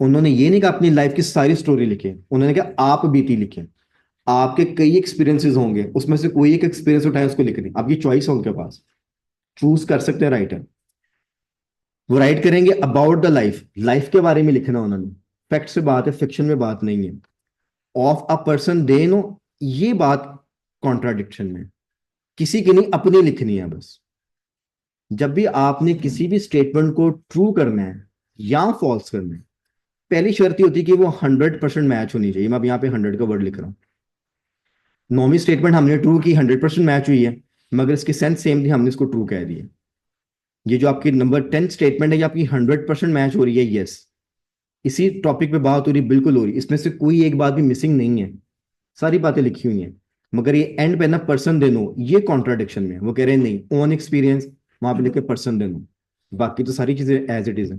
उन्होंने ये नहीं कहा अपनी लाइफ की सारी स्टोरी लिखे, उन्होंने कहा आप बीती लिखे। आपके कई एक्सपीरियंसेस होंगे, उसमें से कोई एक एक्सपीरियंस उठाए उसको लिखने, आपकी चॉइस है उनके पास, चूज कर सकते हैं राइटर। वो राइट करेंगे अबाउट द लाइफ, लाइफ के बारे में लिखना उन्होंने, फैक्ट से बात है, फिक्शन में बात नहीं है। Of a person they know, ये बात कॉन्ट्राडिक्शन में, किसी की नहीं, अपनी लिखनी है बस। जब भी आपने किसी भी स्टेटमेंट को ट्रू करना है या फॉल्स करना है, पहली शर्त ये होती है कि वो 100% मैच होनी चाहिए। मैं अब यहाँ पे 100 का वर्ड लिख रहा हूँ। नौवीं स्टेटमेंट हमने ट्रू की, 100% मैच हुई है, मगर इसकी सेंस सेम थी, हमने इसको ट्रू कह दिया। ये जो आपकी नंबर 10 स्टेटमेंट है, ये आपकी 100% मैच हो रही है, यस, इसी टॉपिक पे बात हो रही, बिल्कुल हो रही, इसमें से कोई एक बात भी मिसिंग नहीं है, सारी बातें लिखी हुई हैं। मगर ये एंड पे ना पर्सन दे नो, ये कॉन्ट्राडिक्शन में है। वो कह रहे हैं नहीं, ओन एक्सपीरियंस, वहां पे लिखे पर्सन दे नो, बाकी तो सारी चीजें एज इट इज है।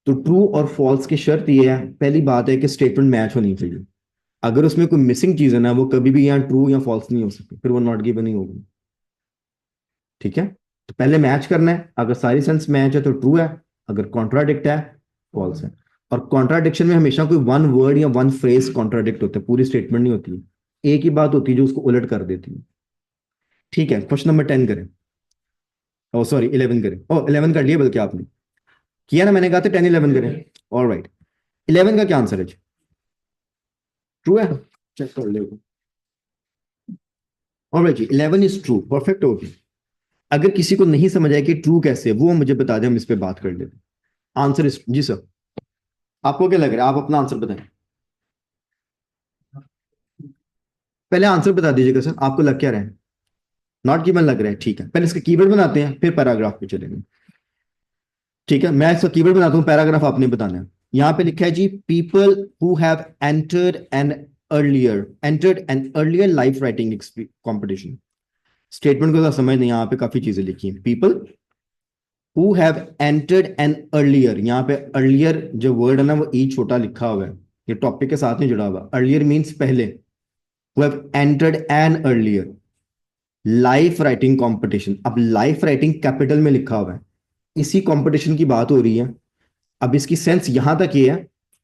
तो ट्रू और फॉल्स की शर्त ये है, पहली बात है कि स्टेटमेंट मैच होनी चाहिए। अगर उसमें कोई मिसिंग चीज है ना, वो कभी भी यहाँ ट्रू या फॉल्स नहीं हो सकती, फिर वो नॉट गिवन ही होगी। ठीक है, तो पहले मैच करना है, अगर सारी सेंस मैच है तो ट्रू है, अगर कॉन्ट्राडिक्ट है फॉल्स है। और कॉन्ट्राडिक्शन में हमेशा कोई वन वर्ड या वन फ्रेज कॉन्ट्राडिक्ट होता है, पूरी स्टेटमेंट नहीं होती है, एक ही बात होती है जो उसको उलट कर देती है। ठीक है, क्वेश्चन नंबर 10 करें, ओ सॉरी 11 करें, ओ 11 कर लिया बल्कि आपने किया ना, मैंने कहा था 10 11 करें। ऑल राइट, 11 का क्या आंसर है? ट्रू है, चेक कर ले। ऑलराइट जी, 11 इज ट्रू, परफेक्ट होगी। अगर किसी को नहीं समझ आया कि ट्रू कैसे है, वो मुझे बता दें, हम इस पे बात कर लेते हैं। आंसर इज जी सर, आपको क्या लग रहा है, आप अपना आंसर बताएं। पहले आंसर बता दीजिएगा सर, आपको लग क्या रहा है? नॉट गिवन लग रहा है, ठीक है, पहले इसका कीवर्ड बनाते हैं, फिर पैराग्राफ पे चलेंगे। ठीक है, मैं इसका कीवर्ड बनाता हूं, पैराग्राफ आपने बताना है। यहां पे लिखा है जी, people who have entered an earlier life writing competition. Statement को तो समझ नहीं, यहाँ पे काफी चीजें लिखी हैं। People who have entered an earlier, यहाँ पे अर्लियर जो वर्ड है ना, वो ई छोटा लिखा हुआ है, ये टॉपिक के साथ नहीं जुड़ा हुआ। अर्लियर मीन्स पहले, who have entered an earlier life writing competition. अब लाइफ राइटिंग कैपिटल में लिखा हुआ है, इसी कंपटीशन की बात हो रही है। अब इसकी सेंस यहां तक ये है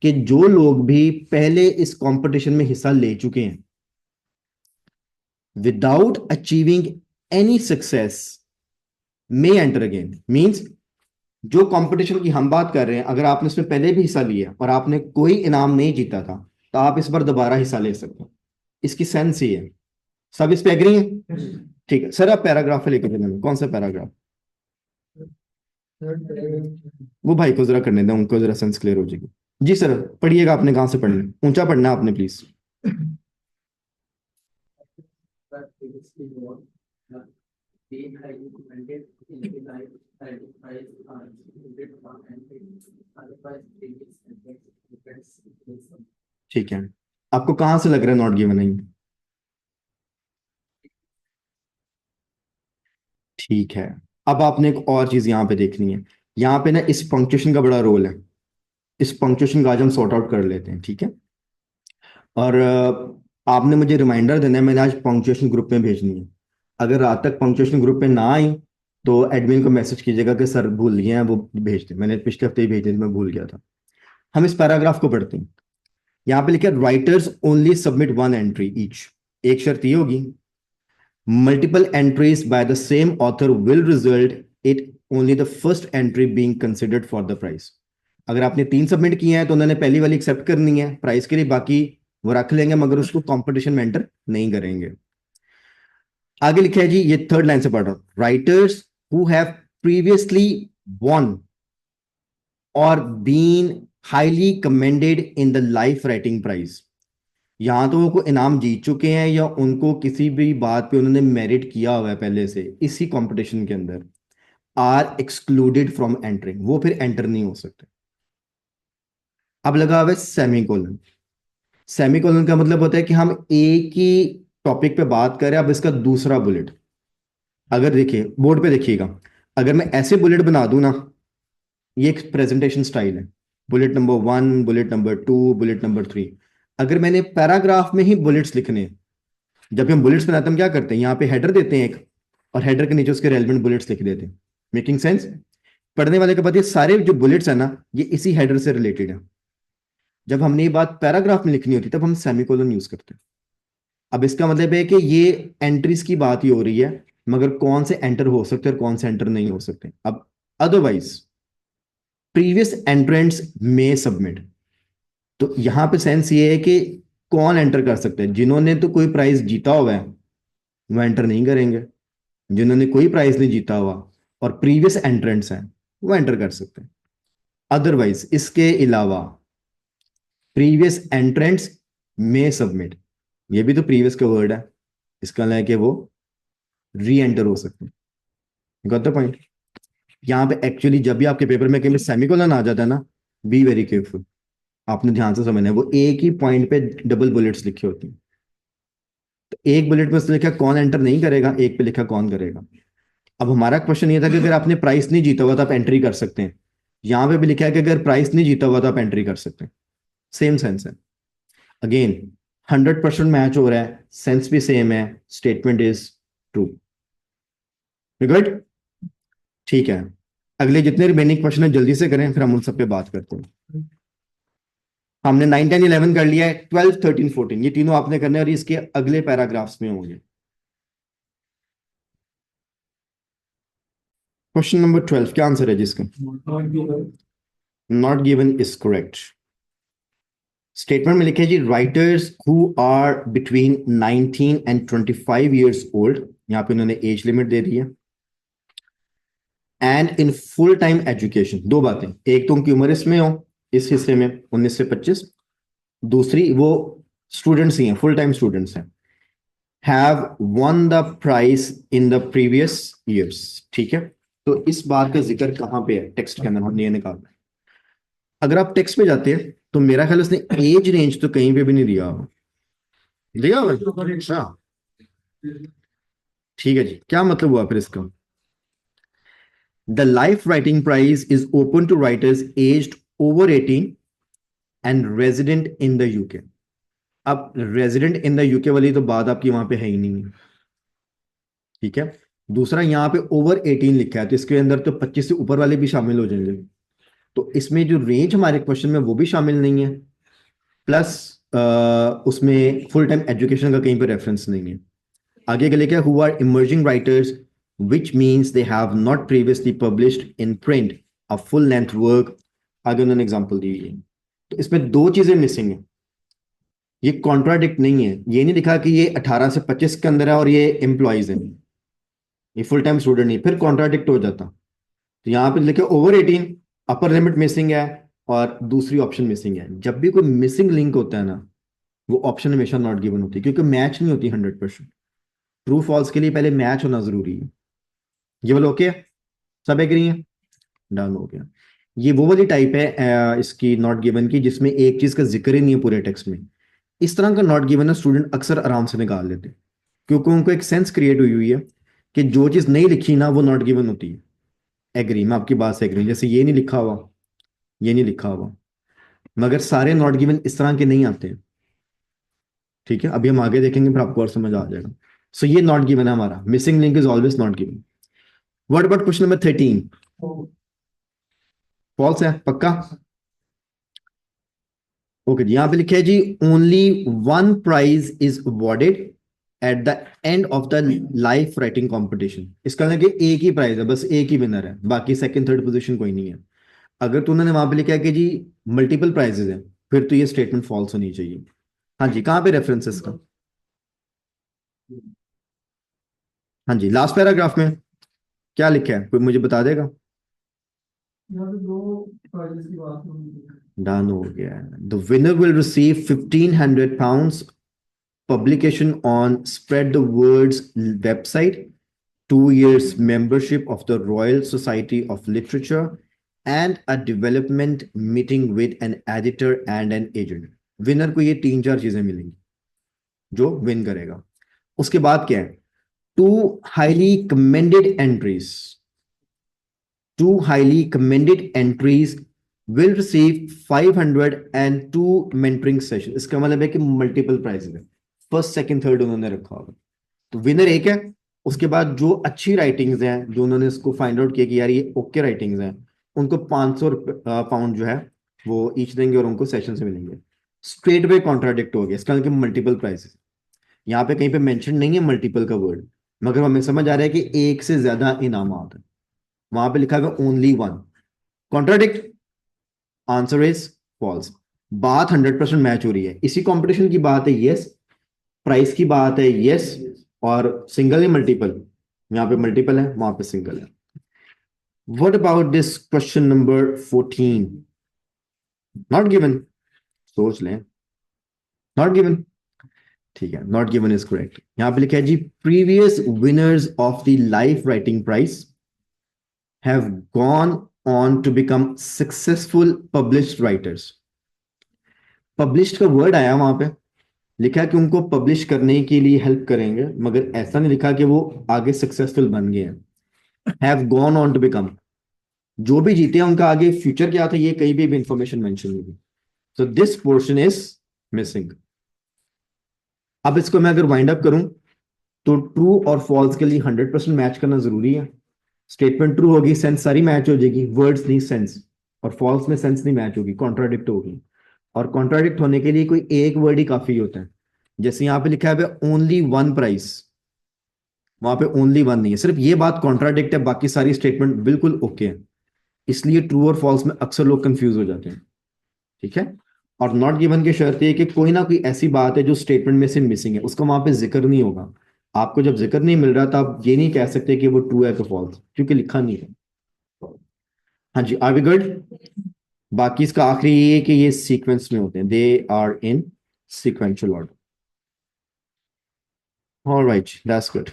कि जो लोग भी पहले इस कंपटीशन में हिस्सा ले चुके हैं, विदाउट अचीविंग एनी सक्सेस मे एंटर अगेन। मींस जो कंपटीशन की हम बात कर रहे हैं, अगर आपने उसमें पहले भी हिस्सा लिया और आपने कोई इनाम नहीं जीता था, तो आप इस बार दोबारा हिस्सा ले सकते हो। इसकी सेंस ही है। सब इस पे एग्री हैं? ठीक है सर, आप पैराग्राफ लेकर चलेंगे, कौन सा पैराग्राफ? वो भाई को जरा करने दें, उनको जरा सेंस क्लियर हो जाएगी। जी सर, पढ़िएगा, आपने कहाँ से पढ़ना है? ऊंचा पढ़ना है आपने please. They highly recommended in the life identifies included one and otherwise changes and depends. ठीक है, आपको कहाँ से लग रहा है नॉट गिवन है? ठीक है, अब आपने एक और चीज यहाँ पे देखनी है। यहाँ पे ना इस पंक्चुएशन का बड़ा रोल है, इस पंक्चुएशन का आज हम सॉर्ट आउट कर लेते हैं, ठीक है। और आपने मुझे रिमाइंडर देना है, मैंने आज पंक्चुएशन ग्रुप में भेजनी है। अगर रात तक पंक्चुएशन ग्रुप में ना आई तो एडमिन को मैसेज कीजिएगा कि सर भूल गए हैं, वो भेज दें। मैंने पिछले हफ्ते ही भेजे थे, मैं भूल गया था। हम इस पैराग्राफ को पढ़ते हैं। यहाँ पे लिखा है, writers only submit one entry each. एक शर्त ये होगी, multiple entries by the same author will result it only the first entry being considered for the price. अगर आपने 3 सबमिट किए हैं तो उन्होंने पहली वाली एक्सेप्ट करनी है प्राइस के लिए, बाकी वो रख लेंगे, मगर उसको कंपटीशन में एंटर नहीं करेंगे। आगे लिखा है जी, ये थर्ड लाइन से पढ़ रहा हूं, writers who have previously won or been highly commended in the life writing prize. यहां तो वो इनाम जीत चुके हैं या उनको किसी भी बात पे उन्होंने मेरिट किया हुआ है पहले से इसी कंपटीशन के अंदर, आर एक्सक्लूडेड फ्रॉम एंटरिंग, वो फिर एंटर नहीं हो सकते। अब लगा हुआ है सेमीकोलन। सेमीकोलन का मतलब होता है कि हम एक ही टॉपिक पे बात करें, अब इसका दूसरा बुलेट। अगर देखिए बोर्ड पे देखिएगा, अगर मैं ऐसे बुलेट बना दूं ना, ये एक प्रेजेंटेशन स्टाइल है, bullet number 1, bullet number 2, bullet number 3। अगर मैंने पैराग्राफ में ही बुलेट्स लिखने हैं, जब भी हम बुलेट्स बनाते हैं हम क्या करते हैं, यहाँ पे हेडर देते हैं एक, और हेडर के नीचे उसके रेलेवेंट बुलेट्स लिख देते हैं। Making sense? पढ़ने वाले के बाद ये सारे जो बुलेट्स है ना, ये इसी हेडर से रिलेटेड है। जब हमने ये बात पैराग्राफ में लिखनी होती तब हम सेमीकोलन यूज करते हैं। अब इसका मतलब है कि ये एंट्रीज की बात ही हो रही है, मगर कौन से एंटर हो सकते हैं और कौन से एंटर नहीं हो सकते। अब अदरवाइज प्रीवियस एंट्रेंट्स में सबमिट, तो यहां पे सेंस ये है कि कौन एंटर कर सकते हैं। जिन्होंने तो कोई प्राइज जीता हुआ है वो एंटर नहीं करेंगे, जिन्होंने कोई प्राइज नहीं जीता हुआ और प्रीवियस एंट्रेंट्स हैं वो एंटर कर सकते हैं। अदरवाइज इसके अलावा प्रीवियस एंट्रेंट्स में सबमिट, ये भी तो प्रीवियस का वर्ड है, इसका मतलब है कि वो री एंटर हो सकते हैं। Got the point. यहाँ पे एक्चुअली जब भी आपके पेपर में कहीं सेमीकोलन आ जाता है ना, बी वेरी केयरफुल, आपने ध्यान से समझना है। वो एक ही पॉइंट पे डबल बुलेट्स लिखी होती हैं, तो एक बुलेट में उसने लिखा कौन एंटर नहीं करेगा, एक पे लिखा कौन करेगा। अब हमारा क्वेश्चन ये था कि अगर आपने प्राइस नहीं जीता हुआ तो आप एंट्री कर सकते हैं, यहाँ पे भी लिखा है कि अगर प्राइस नहीं जीता हुआ तो आप एंट्री कर सकते हैं। सेम सेंस है। अगेन 100% मैच हो रहा है, सेंस भी सेम है, स्टेटमेंट इज ट्रू। गुड, ठीक है। अगले जितने रिमेनिंग क्वेश्चन है जल्दी से करें, फिर हम उन सब पे बात करते हैं। हमने 9, 10, 11 कर लिया है, 12, 13, 14 ये तीनों आपने करने हैं और इसके अगले पैराग्राफ्स में होंगे। क्वेश्चन नंबर 12 क्या आंसर है जिसका? Not given is correct. Statement में लिखे जी writers who are between 19 and 25 years old, यहां पे उन्होंने एज लिमिट दे दी है, and in full time education. दो बातें, एक तो उनकी उम्र इसमें हो, इस हिस्से में 19 से 25, दूसरी वो स्टूडेंट्स ही हैं, फुल टाइम स्टूडेंट्स हैं, have won the prize in the previous years. ठीक है, तो इस बात का जिक्र कहां पे है टेक्स्ट के अंदर, हमने ये निकालना है। अगर आप टेक्स्ट पे जाते हैं तो मेरा ख्याल उसने एज रेंज तो कहीं पे भी नहीं दिया हुआ, दिया हुआ है? अच्छा, ठीक है जी, क्या मतलब हुआ फिर इसका? The life writing prize is open to writers aged over 18 and resident in the UK. अब रेजिडेंट इन द यूके वाली तो बात आपकी वहां पे है ही नहीं है, ठीक है। दूसरा यहाँ पे ओवर 18 लिखा है, तो इसके अंदर तो 25 से ऊपर वाले भी शामिल हो जाएंगे, तो इसमें जो रेंज हमारे क्वेश्चन में वो भी शामिल नहीं है, प्लस उसमें फुल टाइम एजुकेशन का कहीं पर रेफरेंस नहीं है। आगे के लिखा है who are emerging writers which means they have not previously published in print a full length work. आगे उन्होंने एग्जांपल दी है, तो इसमें दो चीजें मिसिंग है, ये कॉन्ट्राडिक्ट नहीं है। ये नहीं लिखा कि ये 18 से 25 के अंदर है और ये एम्प्लॉयज है, ये फुल टाइम स्टूडेंट नहीं, फिर कॉन्ट्राडिक्ट हो जाता। तो यहाँ पे लिखे ओवर 18, अपर लिमिट मिसिंग है और दूसरी ऑप्शन मिसिंग है। जब भी कोई मिसिंग लिंक होता है ना, वो ऑप्शन हमेशा नॉट गिवन होती है, क्योंकि मैच नहीं होती 100%। ट्रू फॉल्स के लिए पहले मैच होना जरूरी है। ये बोलो ओके, सब एग्री है, डन हो गया। ये वो वाली टाइप है इसकी नॉट गिवन की जिसमें एक चीज का जिक्र ही नहीं है पूरे टेक्स्ट में। इस तरह का नॉट गिवन है स्टूडेंट अक्सर आराम से निकाल लेते हैं, क्योंकि उनको एक सेंस क्रिएट हुई हुई है कि जो चीज नहीं लिखी ना वो नॉट गिवन होती है। एग्री, मैं आपकी बात से एग्री, जैसे ये नहीं लिखा हुआ, ये नहीं लिखा हुआ, मगर सारे नॉट गिवन इस तरह के नहीं आते हैं। ठीक है, अभी हम आगे देखेंगे फिर आपको और समझ आ जाएगा। सो ये नॉट गिवन है हमारा, missing link is always not given. What about question number 13? False है पक्का? ओके जी, यहां पे लिखा है जी only one prize is awarded at the end of the life writing competition. इसका मतलब कि एक ही प्राइज है, बस एक ही विनर है, बाकी सेकंड थर्ड पोजीशन कोई नहीं है। अगर तो उन्होंने वहां पे लिखा है कि जी मल्टीपल प्राइजेस हैं, फिर तो ये स्टेटमेंट फॉल्स होनी चाहिए। हाँ जी, कहाँ पे रेफरेंस है इसका? हाँ जी, लास्ट पैराग्राफ में क्या लिखा है, कोई मुझे बता देगा? यहाँ पे दो प्राइजेस की बात हो रही है। डन हो गया। The winner will receive £1,500 publication on Spread the Word's website, 2 years membership of the Royal Society of Literature, and a development meeting with an editor and an agent. Winner को ये 3-4 चीजें मिलेंगी जो विन करेगा। उसके बाद क्या है? 2 highly commended entries will receive 502 mentoring sessions। इसका मतलब है कि मल्टीपल प्राइजेस है, फर्स्ट सेकंड थर्ड उन्होंने रखा होगा। तो विनर एक है, उसके बाद जो अच्छी राइटिंग्स हैं, जो उन्होंने इसको फाइंड आउट किया कि यार ये ओके राइटिंग्स हैं, उनको 500 पाउंड जो है वो ईच देंगे और उनको सेशन से मिलेंगे। स्ट्रेट वे कॉन्ट्राडिक्ट हो गया, इसका मतलब मल्टीपल प्राइजेस। यहाँ पे कहीं पे मेंशन नहीं है मल्टीपल का वर्ड, मगर हमें समझ आ रहा है कि एक से ज्यादा इनामात है। वहां पे लिखा है only one. Contradict, answer is false. बात 100% मैच हो रही है, इसी कंपटीशन की बात है, यस। प्राइस की बात है, यस। और सिंगल है मल्टीपल, यहाँ पे मल्टीपल है, वहां पे सिंगल है। What about this question number 14? Not given, सोच लें। नॉट गिवन, ठीक है, नॉट गिवन इज करेक्ट। यहां पे लिखा है जी, previous winners of the life writing prize have gone on to become successful published writers. Published का वर्ड आया वहां पे, लिखा कि उनको पब्लिश करने के लिए हेल्प करेंगे, मगर ऐसा नहीं लिखा कि वो आगे सक्सेसफुल बन गए हैं। Have gone on to become, जो भी जीते हैं उनका आगे फ्यूचर क्या था ये कहीं भी इंफॉर्मेशन मेंशन नहीं हुई। So this portion is missing. अब इसको मैं अगर वाइंड अप करूं तो ट्रू और फॉल्स के लिए 100% मैच करना जरूरी है। स्टेटमेंट ट्रू होगी, सेंस सारी मैच हो जाएगी, वर्ड्स नहीं सेंस। और फॉल्स में सेंस नहीं मैच होगी, कॉन्ट्राडिक्ट होगी। और कॉन्ट्राडिक्ट होने के लिए कोई एक वर्ड ही काफी होता है। जैसे यहां पे लिखा है ओनली वन प्राइस, वहां पे ओनली वन नहीं है, सिर्फ ये बात कॉन्ट्राडिक्ट है, बाकी सारी स्टेटमेंट बिल्कुल ओके है। इसलिए ट्रू और फॉल्स में अक्सर लोग कंफ्यूज हो जाते हैं, ठीक है। और नॉट गिवन की शर्त है कि कोई ना कोई ऐसी बात है जो स्टेटमेंट में से मिसिंग है, उसका वहां पे जिक्र नहीं होगा। आपको जब जिक्र नहीं मिल रहा तो आप ये नहीं कह सकते कि वो ट्रू है कि फॉल्स, क्योंकि लिखा नहीं है। हाँ जी, आर वी गुड? बाकी इसका आखिरी ये है कि ये सीक्वेंस में होते हैं, they are in sequential order. Alright, that's good.